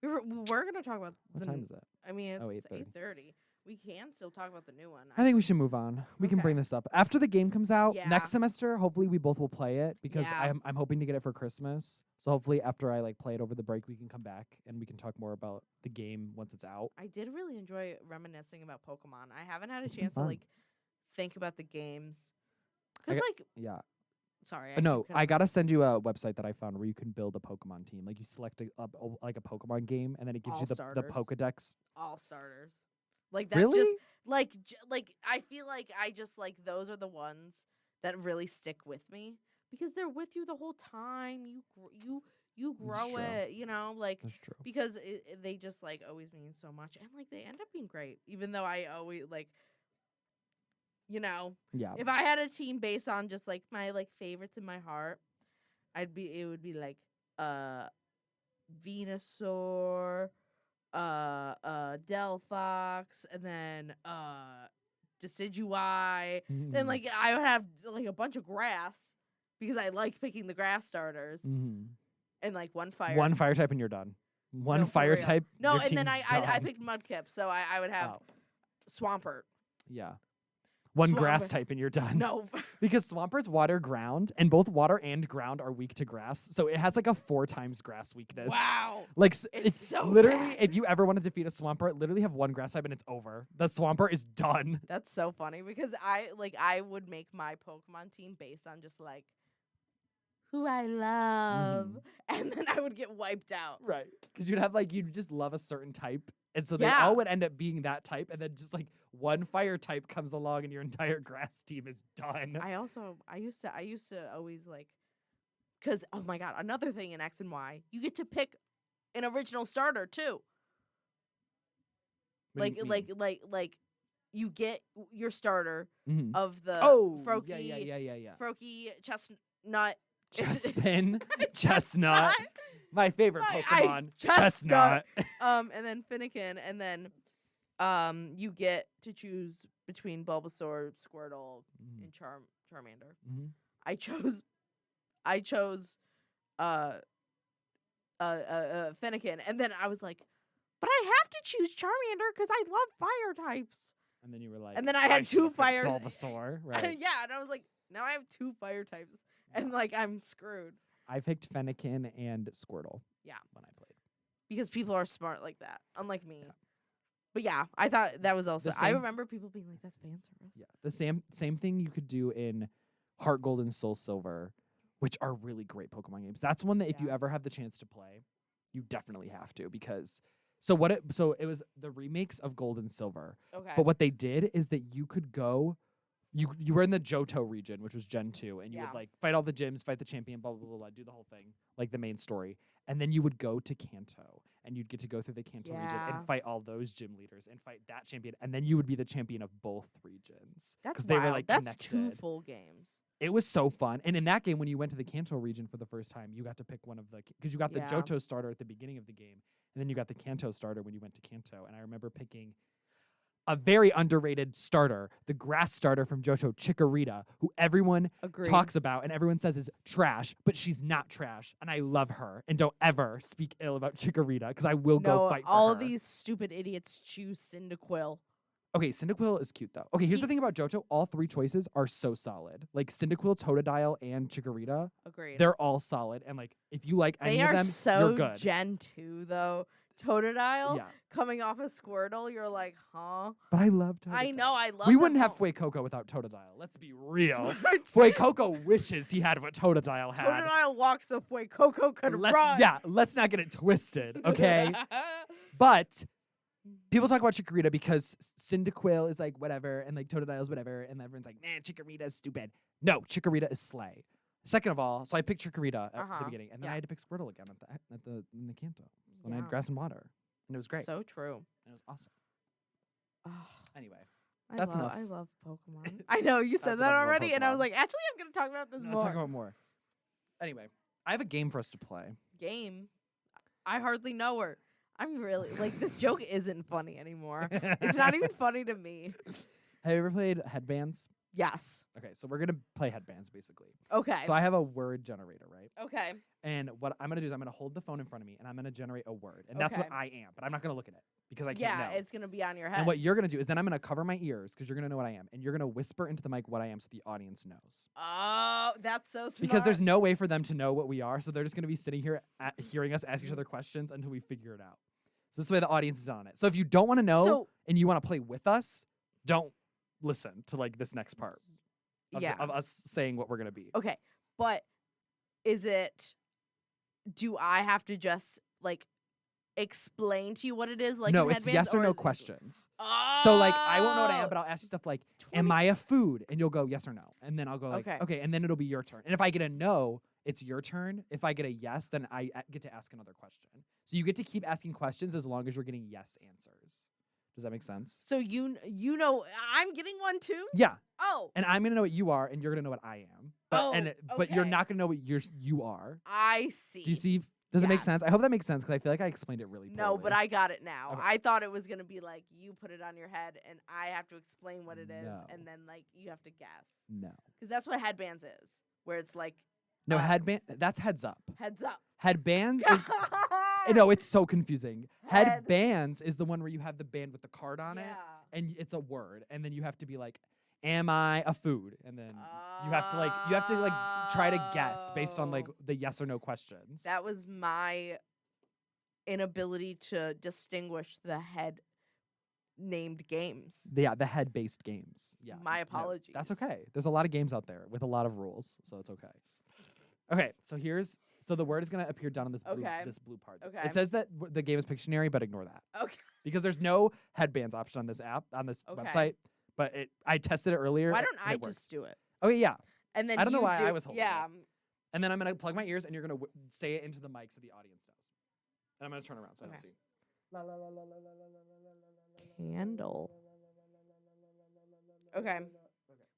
We're gonna talk about What time is it? I mean, Oh, it's 8:30. 8:30. We can still talk about the new one. I think we should move on. We can bring Okay. this up after the game comes out Yeah. next semester. Hopefully, we both will play it because Yeah. I'm hoping to get it for Christmas. So hopefully, after I like play it over the break, we can come back and we can talk more about the game once it's out. I did really enjoy reminiscing about Pokemon. I haven't had a It's been chance to fun. like think about the games. I Cuz got- like Yeah. sorry, No, keep I gotta send you a website that I found where you can build a Pokemon team. Like you select like a Pokemon game, and then it gives All you the starters. Pokedex. all starters. Like that's Really? just like like I feel like I just like those are the ones that really stick with me because they're with you the whole time. You grow true. it, you know, like That's true. because they just like always mean so much and like they end up being great even though I always like Yeah. if I had a team based on just like my like favorites in my heart, it would be like Venusaur, Delphox, and then Decidueye. Then like I would have like a bunch of grass because I like picking the grass starters and like one fire. One fire type and you're done. One No, for fire real. type. No, your and then team's I done. picked Mudkip, so I would have Oh, Swampert. yeah. One grass Swampert. type and you're done. No. Because Swampert's water ground, and both water and ground are weak to grass, so it has like a 4 times grass weakness. Wow. Like It's if so literally, bad. if you ever want to defeat a Swampert, literally have one grass type and it's over. The Swampert is done. That's so funny because I would make my Pokemon team based on just like who I love, and then I would get wiped out. Right. Because you'd just love a certain type, and so they Yeah. all would end up being that type, and then just like one fire type comes along and your entire grass team is done. I used to always like, cause oh my god, another thing in X and Y, you get to pick an original starter too. What do you mean? Like you get your starter Mhm. of the Oh, Froakie, yeah. Froakie, Chestnut. Chespin, Chestnut, my favorite Pokemon, Chestnut. Chestnut. And then Finnegan, and then you get to choose between Bulbasaur, Squirtle, and Charmander. I chose Finnegan, and then I was like, but I have to choose Charmander because I love fire types. And then you were like, And then I had two should've picked fire Bulbasaur, right? yeah, and I was like, now I have 2 fire types, and like I'm screwed I picked Fennekin and Squirtle. Yeah. When I played. because people are smart like that, unlike me. But yeah, I thought that was also. The I same- remember people being like, "That's fan service." Yeah. The same thing you could do in Heart Gold and Soul Silver, which are really great Pokemon games. That's one that if you Yeah. ever have the chance to play, you definitely have to because it was the remakes of Gold and Silver. Okay. But what they did is that you could go you were in the Johto region, which was Gen 2, and you Yeah. would like fight all the gyms, fight the champion, blah, blah, blah, blah, do the whole thing, like the main story. And then you would go to Kanto, and you'd get to go through the Kanto region Yeah. and fight all those gym leaders and fight that champion. And then you would be the champion of both regions. That's they wild. were like That's connected. 2 full games. It was so fun. And in that game, when you went to the Kanto region for the first time, you got to pick one of the, because you got the Yeah. Johto starter at the beginning of the game, and then you got the Kanto starter when you went to Kanto. And I remember picking a very underrated starter, the grass starter from Johto, Chikorita, who everyone Agreed. talks about and everyone says is trash, but she's not trash. And I love her. And don't ever speak ill about Chikorita, because I will go fight for all her. these stupid idiots choose Cyndaquil. Okay, Cyndaquil is cute though. Okay, here's the thing about Johto. All 3 choices are so solid. Like Cyndaquil, Totodile, and Chikorita, Agreed. they're all solid. And like if you like any They of are them, so you're good. Gen 2 though. Totodile Yeah, coming off of Squirtle, you're like, huh? but I love Totodile. I know, I love. We them wouldn't have all. Fuecoco without Totodile. Let's be real. Fuecoco wishes he had what Totodile had. Totodile walks so Coco could run. Let's not get it twisted, okay? But people talk about Chikorita because Cyndaquil is like whatever, and like Totodile is whatever, and everyone's like, man, Chikorita is stupid. No, Chikorita is slay. Second of all, so I picked Chikorita at the beginning, and then I had to pick Squirtle again in the Kanto. So then I had Yeah. grass and water, and it was great. So true. And it was awesome. Ugh, Anyway, I That's love, enough. I love Pokemon. I know you said That's that enough about already, and I was Pokemon. like, actually, I'm gonna talk about this let's more. talk about more. Anyway, I have a game for us to play. Game. I hardly know her. I'm really like this joke isn't funny anymore. It's not even funny to me. Have you ever played Headbands? Yes. Okay, so we're gonna play headbands basically. Okay. So I have a word generator, right? Okay. And what I'm gonna do is I'm gonna hold the phone in front of me and I'm gonna generate a word, and that's what Okay. I am. But I'm not gonna look at it because I can't Yeah, know. it's gonna be on your head. And what you're gonna do is then I'm gonna cover my ears because you're gonna know what I am, and you're gonna whisper into the mic what I am so the audience knows. Oh, that's so smart. Because there's no way for them to know what we are, so they're just gonna be sitting here hearing us ask each other questions until we figure it out. So this way the audience is on it. So if you don't want to know So- and you want to play with us, don't listen to like this next part of, yeah. of us saying what we're gonna be. Okay, but is it? Do I have to just like explain to you what it is? Like No, in it's headbands, yes or is no it- questions. Oh, So like I won't know what I am, but I'll ask you stuff like, "Am 20 I a food?" And you'll go yes or no, and then I'll go like, Okay. "Okay," and then it'll be your turn. And if I get a no, it's your turn. If I get a yes, then I get to ask another question. So you get to keep asking questions as long as you're getting yes answers. Does that make sense? So you know I'm getting one too. Yeah. Oh, And I'm gonna know what you are, and you're gonna know what I am. But but you're okay. not gonna know what you are. I see. Do you see? Does it make Yes. sense? I hope that makes sense because I feel like I explained it really No, poorly. but I got it now. Okay. I thought it was gonna be like you put it on your head and I have to explain what it is, No. and then like you have to guess. No. Because that's what headbands is, where it's like No, Uh, headband. That's heads up. heads up. Headband is. No, it's so confusing. Head- Headbands is the one where you have the band with the card on it, Yeah. and it's a word, and then you have to be like, "Am I a food?" And then you have to try to guess based on like Oh. the yes or no questions. That was my inability to distinguish the head named games. Yeah, the head-based games. Yeah. My no, apologies. that's okay. There's a lot of games out there with a lot of rules, so it's okay. Okay, so the word is gonna appear down on this Okay. blue part. Okay. It says that the game is Pictionary, but ignore that Okay. because there's no headbands option on this app on this Okay. website. But I tested it earlier. Why don't and I it works. just do it? Okay, yeah. And then I don't know you why do, I was holding yeah. And then I'm gonna plug my ears, and you're gonna say it into the mic so the audience knows. And I'm gonna turn around so I don't Okay. see. Candle. Okay.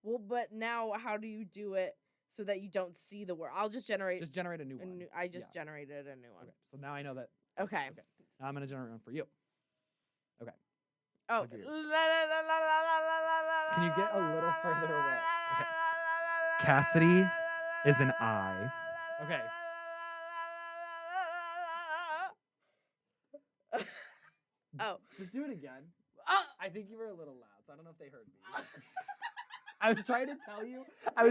Well, but now how do you do it so that you don't see the word? I'll just generate. Just generate a new a one. new, I just Yeah. generated a new one. Okay. So now I know that. Okay. Now I'm gonna generate one for you. Oh. Plug your ears. Can you get a little further away? Okay. Cassidy is an I. Okay. Oh. Just do it again. Oh. I think you were a little loud, so I don't know if they heard me. I was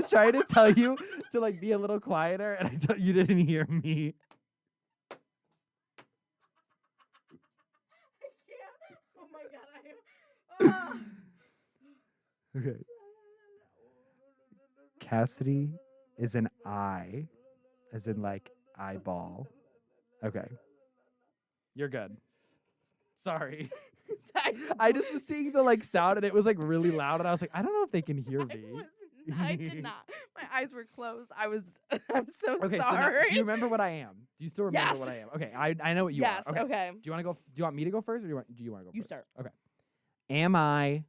trying to tell you to like be a little quieter, and you didn't hear me. I can't. Oh my god, I am. Okay. Cassidy is an I, as in like eyeball. Okay. You're good. Sorry. I just was seeing the like sound and it was like really loud and I was like, I don't know if they can hear me. I did not. My eyes were closed. I'm so Okay, so now, sorry. do you remember what I am? Do you still remember Yes. what I am? Okay, I know what you Yes, are. okay. Do you want to go? Do you want me to go first, or do you want to go You first? start. Okay. Am I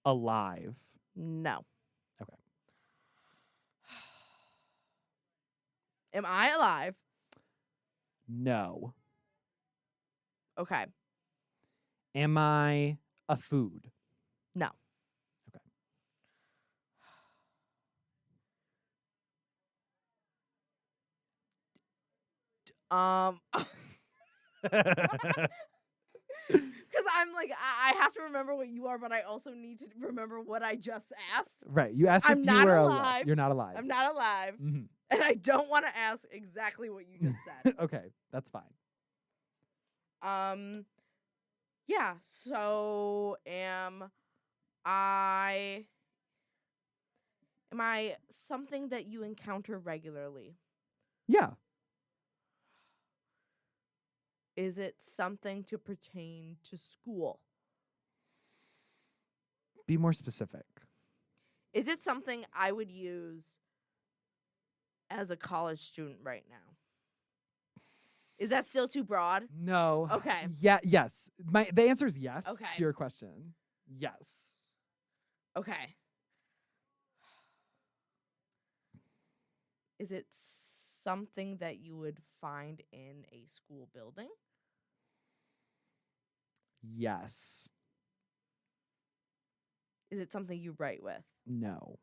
alive? No. Okay. Am I alive? No. Okay. Am I a food? No. Because I'm like, I have to remember what you are, but I also need to remember what I just asked. Right. You asked I'm if you not were alive. You're not alive. I'm not alive, Mhm. and I don't want to ask exactly what you just said. Okay, that's fine. Yeah. So am I something that you encounter regularly? Yeah. Is it something to pertain to school? Be more specific. Is it something I would use as a college student right now? Is that still too broad? No. Okay. Yeah. Yes. The answer is yes Okay. to your question. Yes. Okay. Is it something that you would find in a school building? Yes. Is it something you write with? No.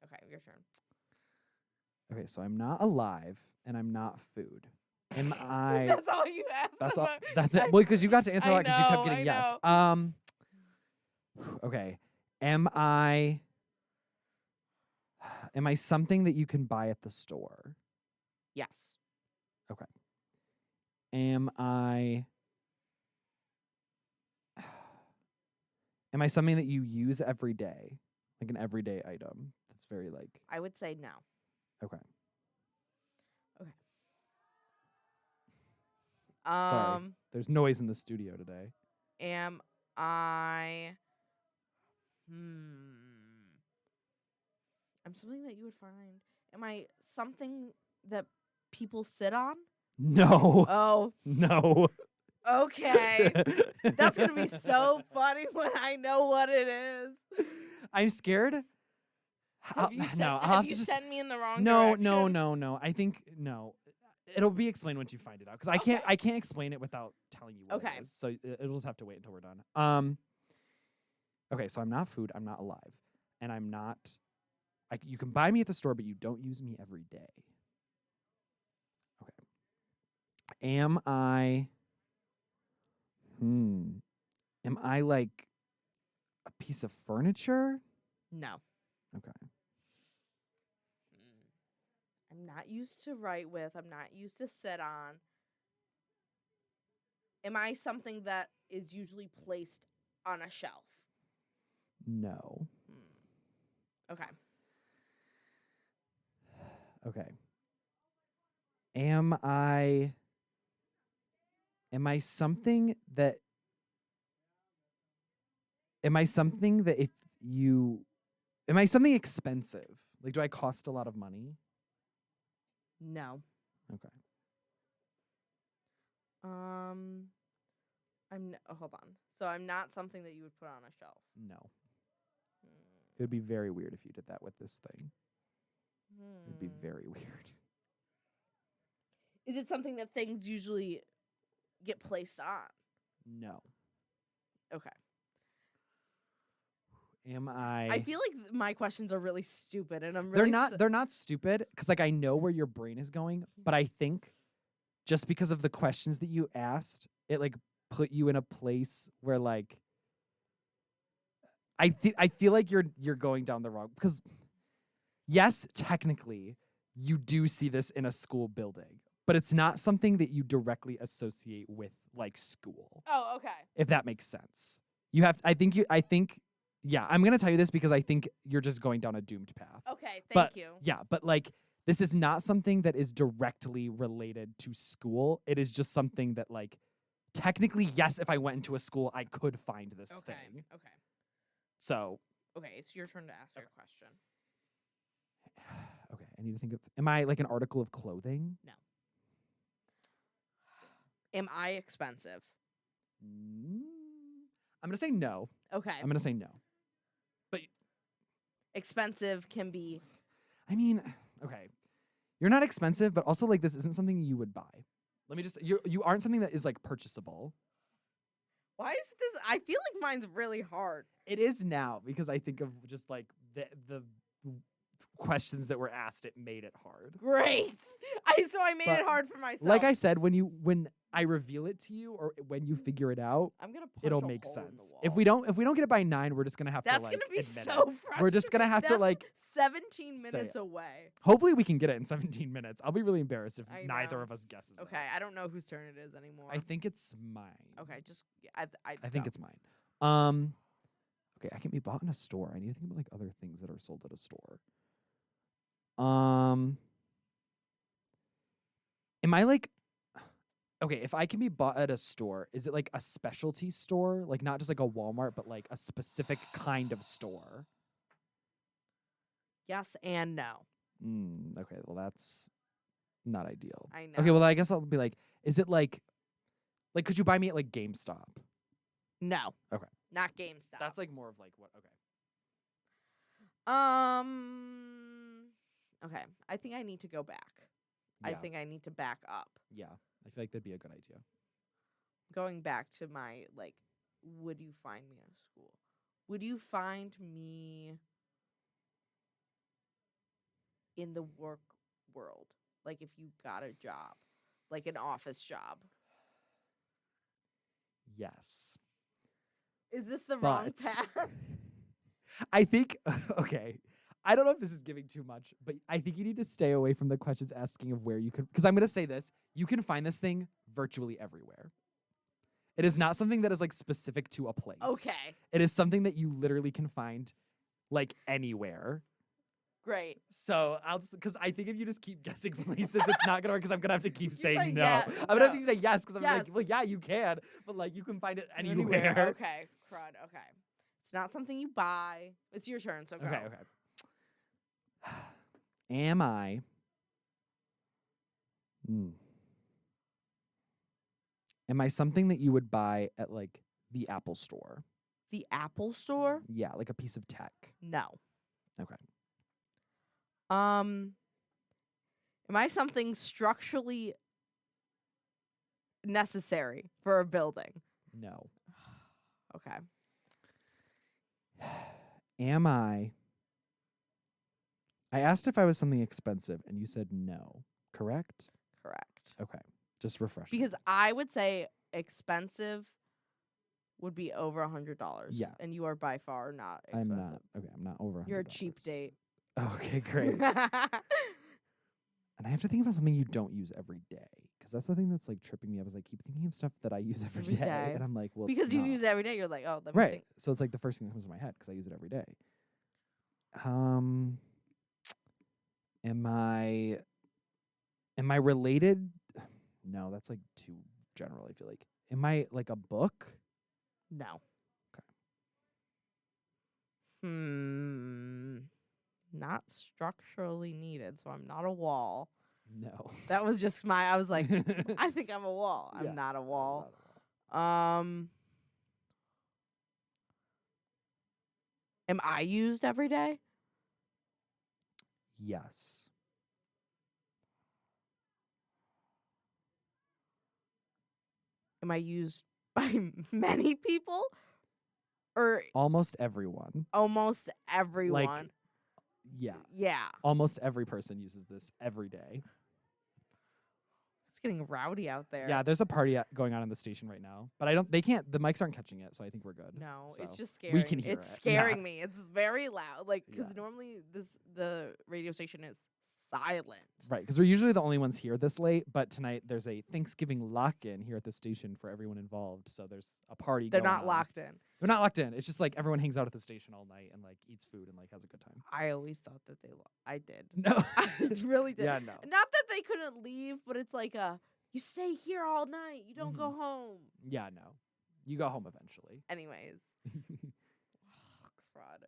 Okay, your turn. Okay, so I'm not alive and I'm not food. Am I? That's all you have. That's all. That's it. Well, because you got to answer a lot because you kept getting yes. know. Okay. Am I? Am I something that you can buy at the store? Yes. Okay. Am I? Am I something that you use every day, like an everyday item? That's very like. I would say no. Okay. Okay. Sorry. There's noise in the studio today. Am I? I'm something that you would find. Am I something that people sit on? No. Oh, No. okay. That's gonna be so funny when I know what it is. I'm scared. Have you sent me in the wrong No, direction? no. I think no. It'll be explained once you find it out because I can't explain it without telling you what it is. So it'll just have to wait until we're done. Okay, so I'm not food. I'm not alive, and I'm not. You can buy me at the store, but you don't use me every day. Okay. Am I? Am I like a piece of furniture? No. Okay. I'm not used to write with. I'm not used to sit on. Am I something that is usually placed on a shelf? No. Okay. Okay. Am I something that if you am I something expensive? Like do I cost a lot of money? No. Okay. Hold on. So I'm not something that you would put on a shelf. No. It would be very weird if you did that with this thing. It would be very weird. Is it something that things usually get placed on? No. Okay. Am I? I feel like my questions are really stupid, and I'm really They're not stupid because like I know where your brain is going, but I think just because of the questions that you asked, it like put you in a place where like I feel like you're going down the wrong because yes, technically you do see this in a school building, but it's not something that you directly associate with like school. Oh, okay. If that makes sense. Yeah, I'm going to tell you this because I think you're just going down a doomed path. Okay, thank you. Yeah, but like this is not something that is directly related to school. It is just something that like technically yes, if I went into a school, I could find this thing. Okay. So, okay, it's your turn to ask your question. Okay, I need to think of. Am I like an article of clothing? No. Am I expensive? I'm gonna say no. Okay. I'm gonna say no. But expensive can be. I mean, okay, you're not expensive, but also like this isn't something you would buy. Let me just. You aren't something that is like purchasable. Why is this? I feel like mine's really hard. It is now because I think of just like the questions that were asked. It made it hard. Great. I made it hard for myself. Like I said, when I reveal it to you or when you figure it out, I'm gonna punch it'll a make hole sense. in the wall. If we don't get it by 9, we're just gonna have That's to like. That's gonna be admit so it. frustrating. We're just gonna have to like 17 minutes away. Hopefully we can get it in 17 minutes. I'll be really embarrassed if neither of us guesses. Okay, I don't know whose turn it is anymore. I think it's mine. Okay, just I think it's mine. Okay, I can be bought in a store. I need to think about like other things that are sold at a store. Am I like okay, if I can be bought at a store, is it like a specialty store? Like not just like a Walmart, but like a specific kind of store? Yes and no. Okay, well that's not ideal. I know. Okay, well I guess I'll be like, is it like could you buy me at like GameStop? No. Okay. Not GameStop. That's like more of like what? Okay. Okay. I think I need to go back. Yeah. I think I need to back up. Yeah. I feel like that'd be a good idea. Going back to my like, would you find me in a school? Would you find me in the work world? Like if you got a job, like an office job. Yes. Is this the wrong But path? I think, okay, I don't know if this is giving too much, but I think you need to stay away from the questions asking of where you could, because I'm going to say this, you can find this thing virtually everywhere. It is not something that is like specific to a place. Okay. It is something that you literally can find like anywhere. Great. So I'll just, because I think if you just keep guessing places, it's not gonna work. Because I'm gonna have to keep saying say no. yeah, I'm gonna have no. to say yes. Because I'm Yes. like, well, yeah, you can, but like you can find it anywhere. Okay. Crud. Okay. It's not something you buy. It's your turn. So go. Okay. Am I? Am I something that you would buy at like the Apple Store? The Apple Store? Yeah, like a piece of tech. No. Okay. Am I something structurally necessary for a building? No. Okay. Am I? I asked if I was something expensive, and you said no. Correct? Correct. Okay. Just refresh. Because I would say expensive would be over $100. Yeah. And you are by far not expensive. I'm not. Okay, I'm not over $100. You're a cheap date. Okay, great. And I have to think about something you don't use every day, because that's the thing that's like tripping me up. Is I keep thinking of stuff that I use every day, and I'm like, well, because it's you not. use it every day, you're like, oh, let me Right. think. So it's like the first thing that comes to my head because I use it every day. Am I related? No, that's like too general. I feel like. Am I like a book? No. Okay. Not structurally needed, so I'm not a wall. No. That was just I was like, I think I'm a wall. Yeah, I'm not a I'm wall. not a wall. Am I used every day? Yes. Am I used by many people? Or Almost everyone. almost everyone? Like, yeah. Yeah. Almost every person uses this every day. It's getting rowdy out there. Yeah, there's a party going on in the station right now, but the mics aren't catching it, so I think we're good. No, So it's just scary. we can hear it's it. scaring Yeah. me. It's very loud. Like, because Yeah. normally the radio station is silent. Right, because we're usually the only ones here this late, but tonight there's a Thanksgiving lock-in here at the station for everyone involved, so there's a party They're going not on. locked in. They're not locked in. It's just like everyone hangs out at the station all night and like eats food and like has a good time. I always thought that I did. No. I really did. Yeah, no. Not that they couldn't leave, but it's like you stay here all night. You don't go home. Yeah, no. You go home eventually. Anyways. Fraud.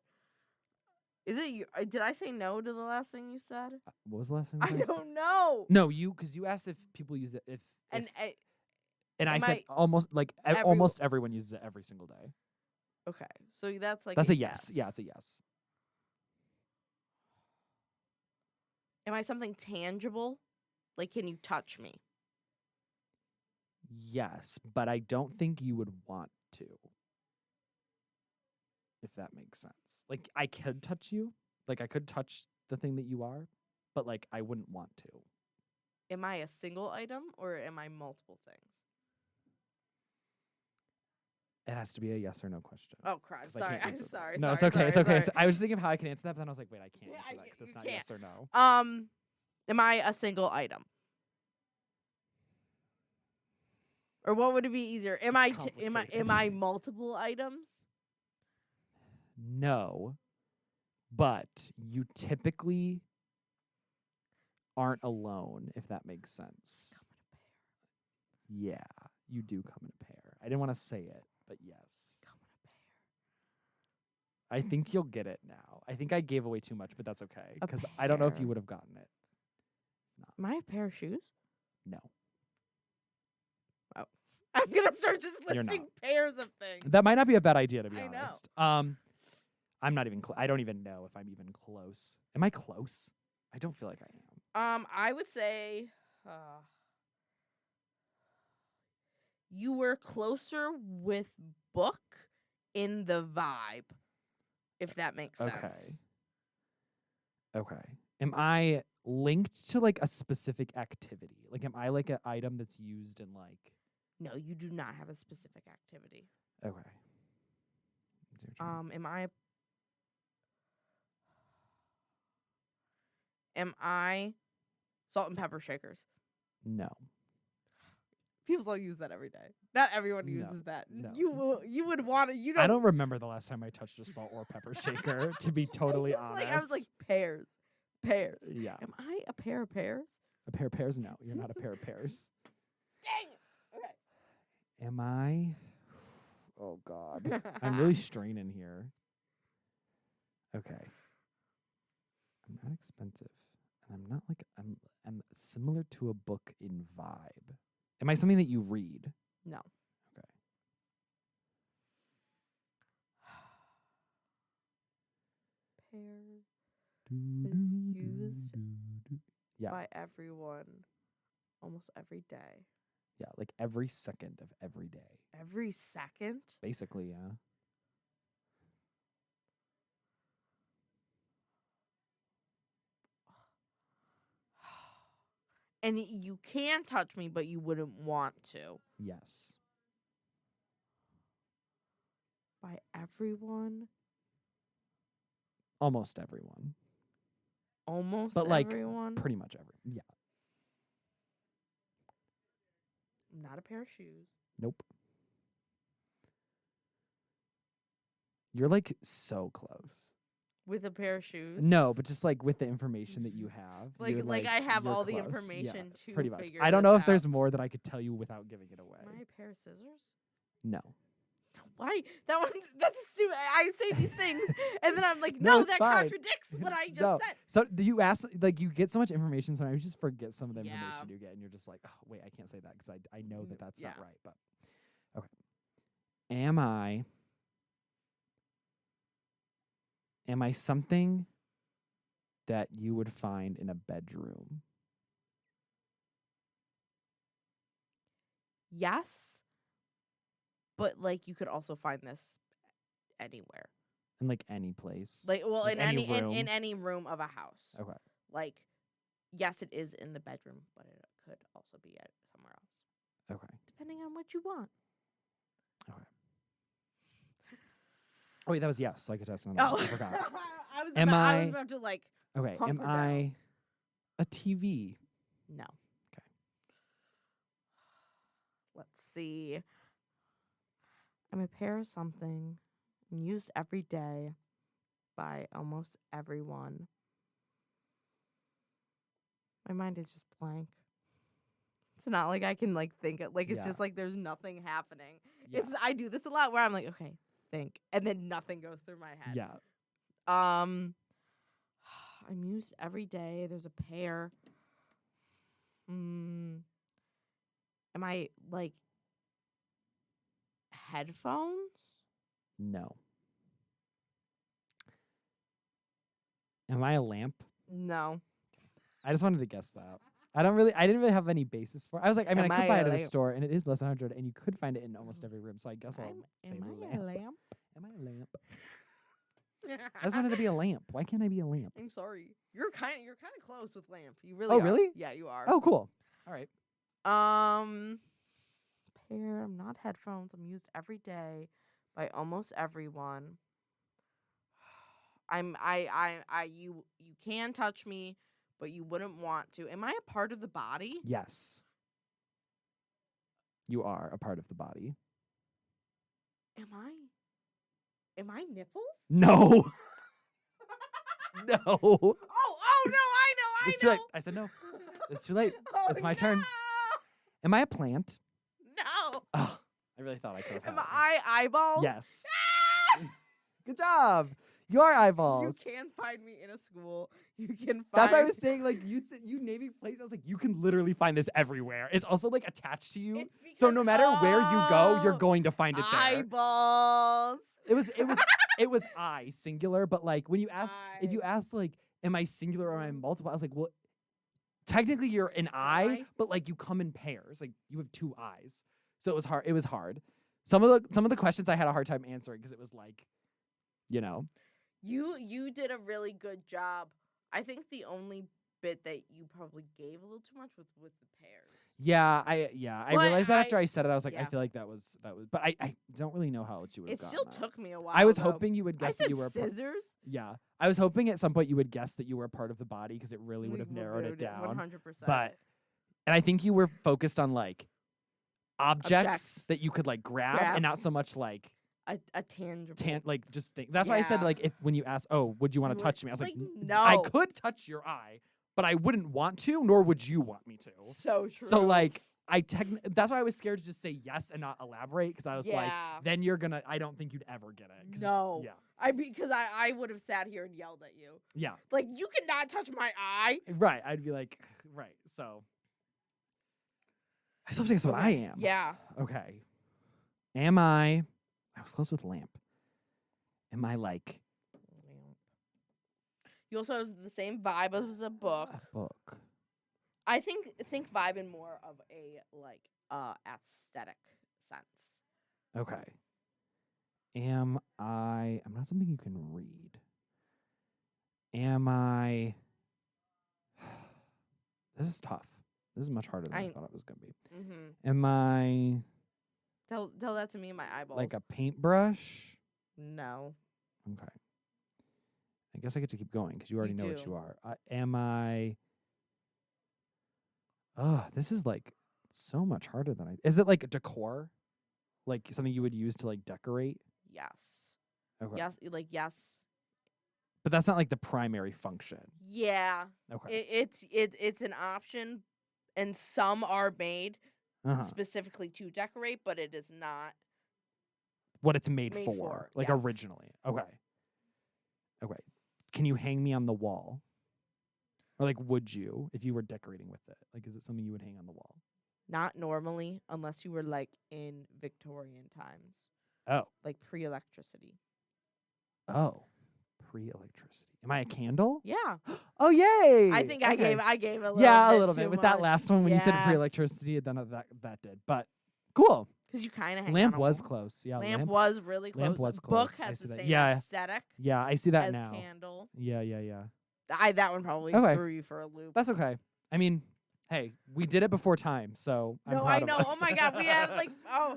Is it you? Did I say no to the last thing you said? What was the last thing? I don't know. No, because you asked if people use it and I said almost like almost everyone uses it every single day. Okay, so that's like that's a yes. Yeah, it's a yes. Am I something tangible? Like, can you touch me? Yes, but I don't think you would want to. If that makes sense. Like, I could touch you. Like, I could touch the thing that you are, but like, I wouldn't want to. Am I a single item or am I multiple things? It has to be a yes or no question. Oh, crap. Sorry. I'm sorry. No, sorry, it's okay. sorry, it's okay. sorry. I was thinking of how I can answer that, but then I was like, wait, I can't Yeah, answer that because it's not can't. yes or no. Am I a single item? Or what would it be easier? Am I multiple items? No, but you typically aren't alone, if that makes sense. Come in a pair. Yeah, you do come in a pair. I didn't want to say it, but yes. Come in a pair. I think you'll get it now. I think I gave away too much, but that's okay. A Because I don't know if pair. you would have gotten it. Am I a pair of shoes? No. I'm going to start just You're listing not. pairs of things. That might not be a bad idea, to be I know. honest. I'm not even I don't even know if I'm even close. Am I close? I don't feel like I am. I would say you were closer with book in the vibe if that makes sense. Okay. Am I linked to like a specific activity? Like, am I like an item that's used in like? No, you do not have a specific activity. Okay. It's your turn. Am I salt and pepper shakers? No. People don't use that every day. Not everyone No, uses that. no. You would want to. You I don't remember the last time I touched a salt or pepper shaker. To be totally honest. I was like pears. Yeah. Am I a pair of pears? A pair of pears? No, you're not a pair of pears. Dang it. Okay. Am I? Oh God, I'm really straining here. Okay. I'm not expensive, and I'm not like I'm similar to a book in vibe. Am I something that you read? No. Okay. Pear is used Yeah. by everyone almost every day. Yeah, like every second of every day. Every second? Basically, yeah. And you can touch me, but you wouldn't want to. Yes. By everyone? Almost everyone. Almost but like everyone? pretty much everyone. Yeah. Not a pair of shoes. Nope. You're like so close. With a pair of shoes? No, but just like with the information that you have. Like I have you're all the close. information Yeah, to pretty much. figure I don't know this if there's out. more that I could tell you without giving it away. Am I a pair of scissors? No. Why? That's stupid. I say these things and then I'm like, No, no, it's that fine. contradicts what I just No. said. So do you ask, like, you get so much information, sometimes you just forget some of the Yeah. information you get, and you're just like, oh, wait, I can't say that because I know that that's not Yeah. right. But okay, am I something that you would find in a bedroom? Yes. But like you could also find this anywhere. In like any place? Like well Like in any any room? in any room of a house. Okay. Like yes, it is in the bedroom, but it could also be at somewhere else. Okay. Depending on what you want. Okay. Oh wait, that was yes. So I could test on that. Oh, I forgot. I was about to like. Okay. Am hunker down. I a TV? No. Okay. Let's see. I'm a pair of something used every day by almost everyone. My mind is just blank. It's not like I can like think it. Like it's Yeah. just like there's nothing happening. Yeah. I do this a lot where I'm like, okay, think, and then nothing goes through my head. Yeah. I'm used every day. There's a pair. Am I like headphones? No. Am I a lamp? No. I just wanted to guess that. I didn't really have any basis for it. I was like, I mean, Am I could I buy a it at a lamp? store, and it is less than 100, and you could find it in almost every room. So I guess I'll say Am the I lamp. a lamp? Am I a lamp? I just wanted to be a lamp. Why can't I be a lamp? I'm sorry. You're kind of close with lamp. You really Oh, are. really? Yeah, you are. Oh, cool. All right. Pair. I'm not headphones. I'm used every day by almost everyone. You can touch me, but you wouldn't want to. Am I a part of the body? Yes. You are a part of the body. Am I nipples? No. No. Oh no, I know. It's too late. I said no. It's too late. Oh, It's my turn. no. Am I a plant? No. Oh, I really thought I could have had Am it. I eyeballs? Yes. Good job. You are eyeballs. You can find me in a school. You can find. That's what I was saying. Like you said, you naming places. I was like, you can literally find this everywhere. It's also like attached to you, It's so because- no matter where you go, you're oh, going to find it there. Eyeballs. It was I singular, but like when you ask, if you I. asked like, am I singular or am I multiple? I was like, well, technically you're an eye, I. but like you come in pairs. Like you have two eyes, so it was hard. It was hard. Some of the questions I had a hard time answering because it was like, you know. You did a really good job. I think the only bit that you probably gave a little too much with the pears. I But realized that after I said it, I was like, I yeah. feel like that was, but I don't really know how else you would have It still gotten that. took me a while. I was though. hoping you would I guess said that you were scissors. yeah. I was hoping at some point you would guess that you were a part of the body because it really would have narrowed it down. 100%. And I think you were focused on like objects that you could like grab and not so much like a tangible. Like just think. That's why I said like if when you asked, oh, would you want to touch me? I was like, no. I could touch your eye, but I wouldn't want to, nor would you want me to. So true. So like that's why I was scared to just say yes and not elaborate because I was like, then you're gonna. I don't think you'd ever get it. No. Yeah. Because I would have sat here and yelled at you. Yeah. Like you cannot touch my eye. Right. I'd be like, right. So I still have to guess what I am. Yeah. Okay. Am I was close with lamp. Am I like lamp? You also have the same vibe as a book. A book. I think vibe in more of a like aesthetic sense. Okay. I'm not something you can read. Am I This is tough. This is much harder than I thought it was gonna be. Mm-hmm. Am I Tell that to me in my eyeballs. like a paintbrush? No. Okay. I guess I get to keep going because you already know what you are. Am I? Oh, this is like so much harder than I. Is it like decor? Like something you would use to like decorate? Yes. Okay. Yes. But that's not like the primary function. Yeah. Okay. It's an option, and some are made specifically to decorate, but it is not what it's made for. Like originally. Okay. Okay. Can you hang me on the wall? Or like would you if you were decorating with it? Like is it something you would hang on the wall? Not normally unless you were like in Victorian times. Oh. Like pre-electricity. Oh. Pre-electricity. Am I a candle? Yeah. Oh yay! I think I gave a little a bit little too bit with much. that last one when you said pre-electricity, then that did. But cool. Because you kind of hang lamp on was close. Yeah, lamp was really close. Lamp was Book close. has the same yeah. aesthetic. Yeah, I see that as now. Candle. Yeah. That one probably threw you for a loop. That's okay. I mean, hey, we did it before time, so I'm proud of us. Oh my god, we had like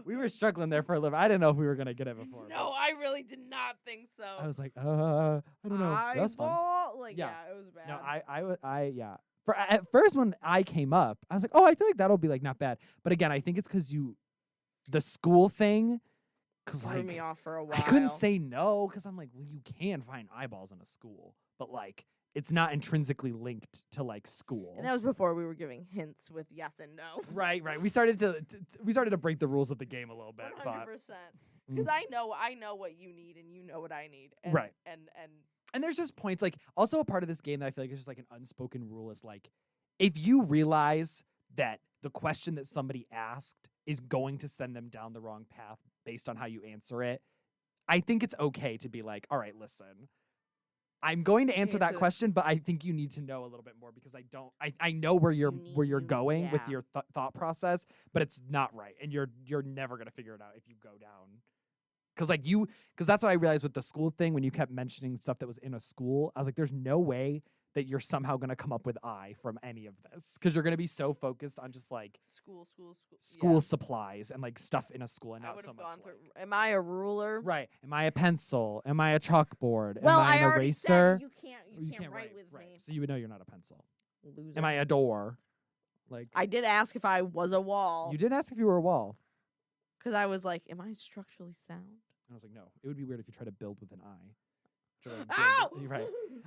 we were struggling there for a little. I didn't know if we were gonna get it before. No, I really did not think so. I was like, I don't know. That's fun. Like it was bad. No, I for at first when I came up, I was like, oh, I feel like that'll be like not bad. But again, I think it's because the school thing, because threw me off for a while. I couldn't say no because I'm like, well, you can find eyeballs in a school, but like it's not intrinsically linked to like school. And that was before we were giving hints with yes and no. Right. We started to break the rules of the game a little bit. 100%. Because I know what you need and you know what I need. And, right. And there's just points like also a part of this game that I feel like is just like an unspoken rule is like if you realize that the question that somebody asked is going to send them down the wrong path based on how you answer it, I think it's okay to be like, all right, listen, I'm going to answer that question, but I think you need to know a little bit more because I know where you're going with your thought process, but it's not right. And you're never going to figure it out if you go down. Because that's what I realized with the school thing when you kept mentioning stuff that was in a school. I was like, there's no way that you're somehow going to come up with I from any of this because you're going to be so focused on just like school supplies and like stuff in a school and not so much am I a ruler? Right. Am I a pencil? Am I a chalkboard? Well, am I an eraser? You can't write with me. So you would know you're not a pencil. Loser. Am I a door? Like I did ask if I was a wall. You did ask if you were a wall. Because I was like, am I structurally sound? And I was like, no. It would be weird if you try to build with an eye. Ow! Right.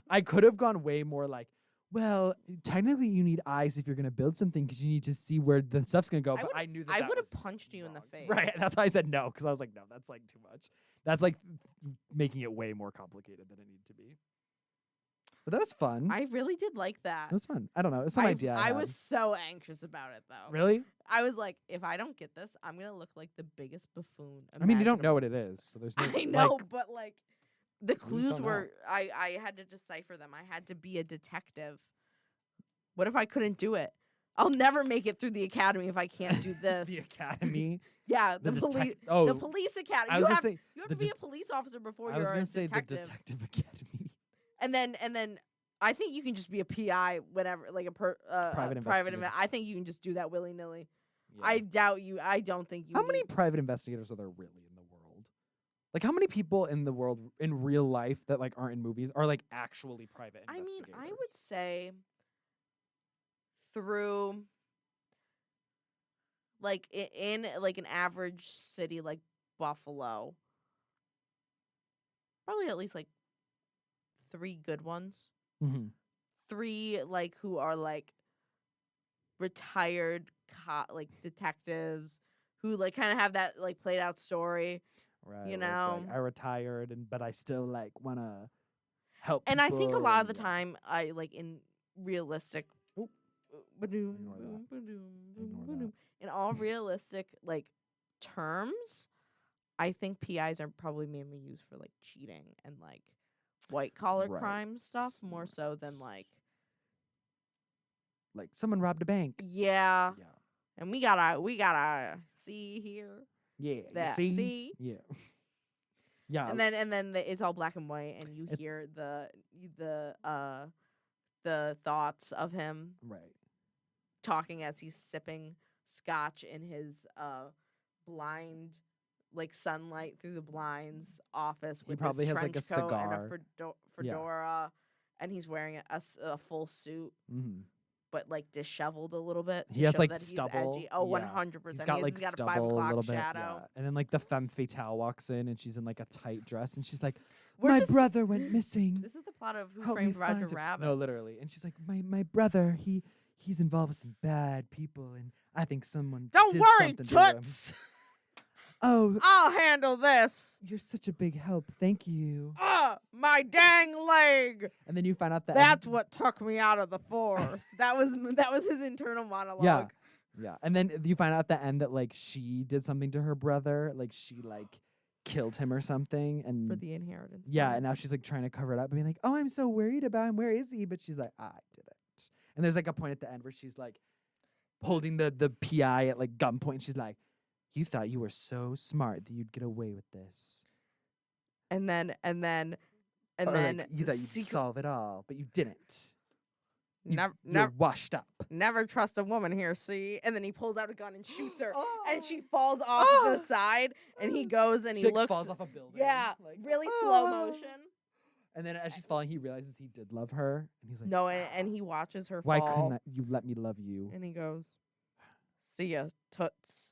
I could have gone way more like, well, technically you need eyes if you're going to build something because you need to see where the stuff's going to go. But I knew that I would have punched you in the face. Right. That's why I said no because I was like, no, that's like too much. That's like making it way more complicated than it needed to be. But that was fun. I really did like that. It was fun. I don't know. It's some idea. I was so anxious about it though. Really? I was like, if I don't get this, I'm going to look like the biggest buffoon. I mean, you don't know what it is. So there's no, I know, but like the clues were, I had to decipher them. I had to be a detective. What if I couldn't do it? I'll never make it through the academy if I can't do this. The academy. Yeah, The the police. detec- oh, The police academy. I was gonna say You have the to be det- a police officer before I you're was a gonna say the detective. detective academy. And then I think you can just be a PI whenever, like a Private investigator. I think you can just do that willy nilly. Yeah. I doubt you. I don't think you. How many private investigators are there really in the world? Like, how many people in the world in real life that like aren't in movies are like actually private I mean, investigators? I would say through like in like an average city like Buffalo, probably at least like 3 good ones. Mhm. 3 like who are like retired like detectives who like kind of have that like played out story. Right. You where it's like, know. I retired, but I still like wanna help. And I think a lot of the people, and, time I like in realistic Oop. ba-doom, Ignore that. ba-doom, Ignore ba-doom. that. In all realistic like terms, I think PIs are probably mainly used for like cheating and like white collar Right. crime stuff more so than like Like someone robbed a bank. yeah. Yeah. And we gotta see here. Yeah. That You see? see? Yeah. Yeah. And then it's all black and white and you hear the thoughts of him right. talking as he's sipping scotch in his blind like sunlight through the blinds office He with probably his has, like, a trench coat and a cigar. fedora and he's wearing a full suit Mm-hmm. but like disheveled a little bit to He has show like that he's stubble. edgy. Oh, Yeah. 100%. He's got like he's got a stubble 5 a o'clock little bit. shadow. Yeah. And then like the femme fatale walks in and she's in like a tight dress and she's like, We're my just- brother went missing. This is the plot of Who Help me Framed Roger find him." Rabbit. No, literally. And she's like, my brother, he's involved with some bad people and I think someone Don't did worry, something to him." Toots. Oh, I'll handle this. you're such a big help. Thank you. My dang leg. And then you find out that That's what took me out of the force. that was his internal monologue. Yeah. Yeah. And then you find out at the end that like she did something to her brother, like she like killed him or something and For the inheritance. yeah, part. and now she's like trying to cover it up and being like, "Oh, I'm so worried about him. Where is he?" But she's like, "I did it." And there's like a point at the end where she's like holding the PI at like gunpoint. She's like, "You thought you were so smart that you'd get away with this, And then Or, like, you thought you'd secret- solve it all, but you didn't. never You're washed up." never trust a woman here, see? And then he pulls out a gun and shoots her. And she Oh. falls off the side and he goes and She he like, looks falls off a building. Yeah, like, really slow "Ah." motion. And then as she's falling, he realizes he did love her, and he's like, No, and he watches her "Why fall. couldn't you let me love you?" And he goes, "See ya, Toots."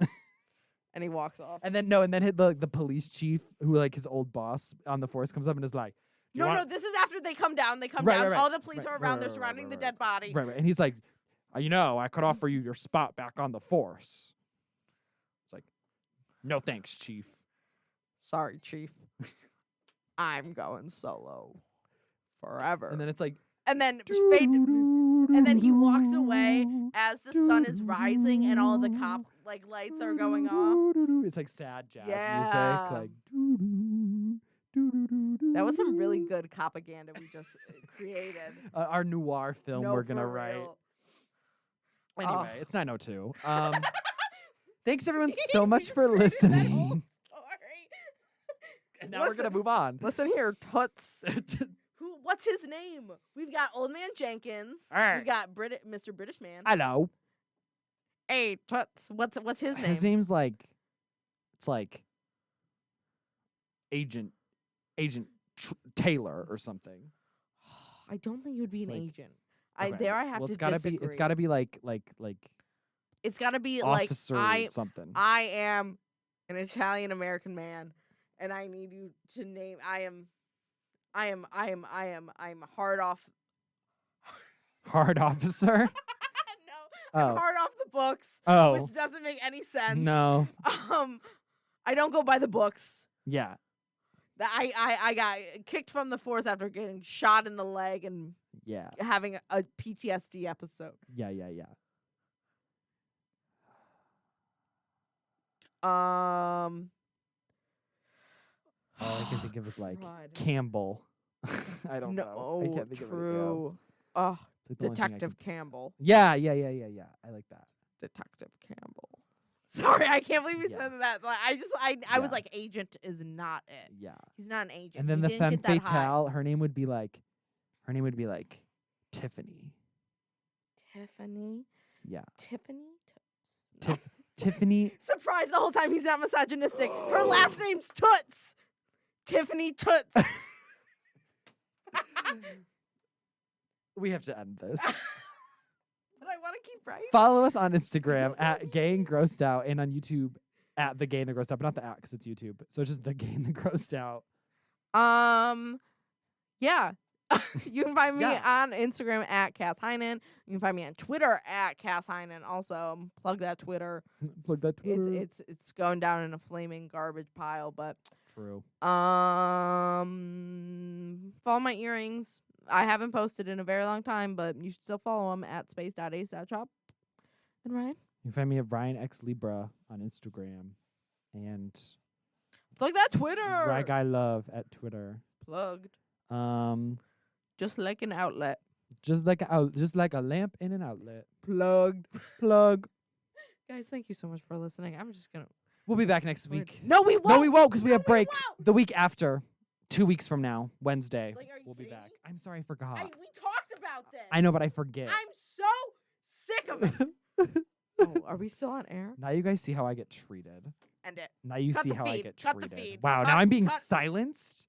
And he walks off. And then the police chief, who like his old boss on the force, comes up and is like, "Do you No, want-" this is after they come down. They come Right, down. right, right. All the police Right, are right, around. right, They're right, surrounding right, the right, dead body. Right, and he's like, I could offer you your spot back on the force." It's like, "No thanks, chief." Sorry, Chief. I'm going solo forever. And then it's like, and then fade. And then he walks away as the sun is rising and all the cop like lights are going off. It's like sad jazz Yeah. music, like. That was some really good propaganda we just created. Our noir film No, we're gonna for write. real. Anyway, Oh. it's 9:02. Thanks everyone so We much just for created that whole listening. story. And now we're gonna Listen- move on. Listen here, Toots. What's his name? We've got Old Man Jenkins. Alright. We've got Mr. British Man. Hello. Hey, Toots. What's his name? His name's like, it's like Agent Taylor or something. I don't think he would be It's an like- agent. Okay. I have Well, to it's gotta disagree. be. It's gotta be like It's gotta be like officer something. I am an Italian American man, and I need you to name. I am hard off. Hard officer. No, I'm Oh. hard off the books, Oh which doesn't make any sense. no. I don't go by the books. Yeah. That I got kicked from the force after getting shot in the leg and Yeah. having a PTSD episode. Yeah. All I can think of is like God. Campbell. I don't know. I No, can't think of anything true. else. Oh, It's like the only thing I Detective could- Campbell. Yeah. I like that. Detective Campbell. Sorry, I can't believe we Yeah. said that. Like, I was Yeah. like, agent is not it. Yeah. He's not an agent. And then He the didn't femme get that high. fatale, her name would be like Tiffany. Tiffany. Yeah. Tiffany. Tif- Tiffany. Surprised the whole time he's not misogynistic. Her last name's Toots. Tiffany Toots. We have to end this. But I want to keep writing. Follow us on Instagram at Gay and Grossed Out and on YouTube at The Gay and the Grossed Out, but not the at because it's YouTube. So it's just The Gay and the Grossed Out. Yeah. You can find me Yeah. on Instagram at Cass Heinen. You can find me on Twitter at Cass Heinen. Also, plug that Twitter. Plug that Twitter. It's going down in a flaming garbage pile. But True. follow my earrings. I haven't posted in a very long time, but you should still follow them at space.ace.shop. And Ryan? You can find me at Ryan X Libra on Instagram and Plug that Twitter. Rag I Love at Twitter. Plugged. Just like an outlet. Just like a lamp in an outlet. Plugged. Plug. Guys, thank you so much for listening. I'm just going to. We'll be back next We're- week. No, we No, we won't. won't because we No, have break. won't. The week after. 2 weeks from now, Wednesday. Like, are you We'll be kidding back. me? I'm sorry, I forgot. We talked about this. I know, but I forget. I'm so sick of it. Oh, are we still on air? Now you guys see how I get treated. End it. Now you Cut see the how I feed. get Cut the treated. feed. Wow, Cut- now I'm being cut. silenced?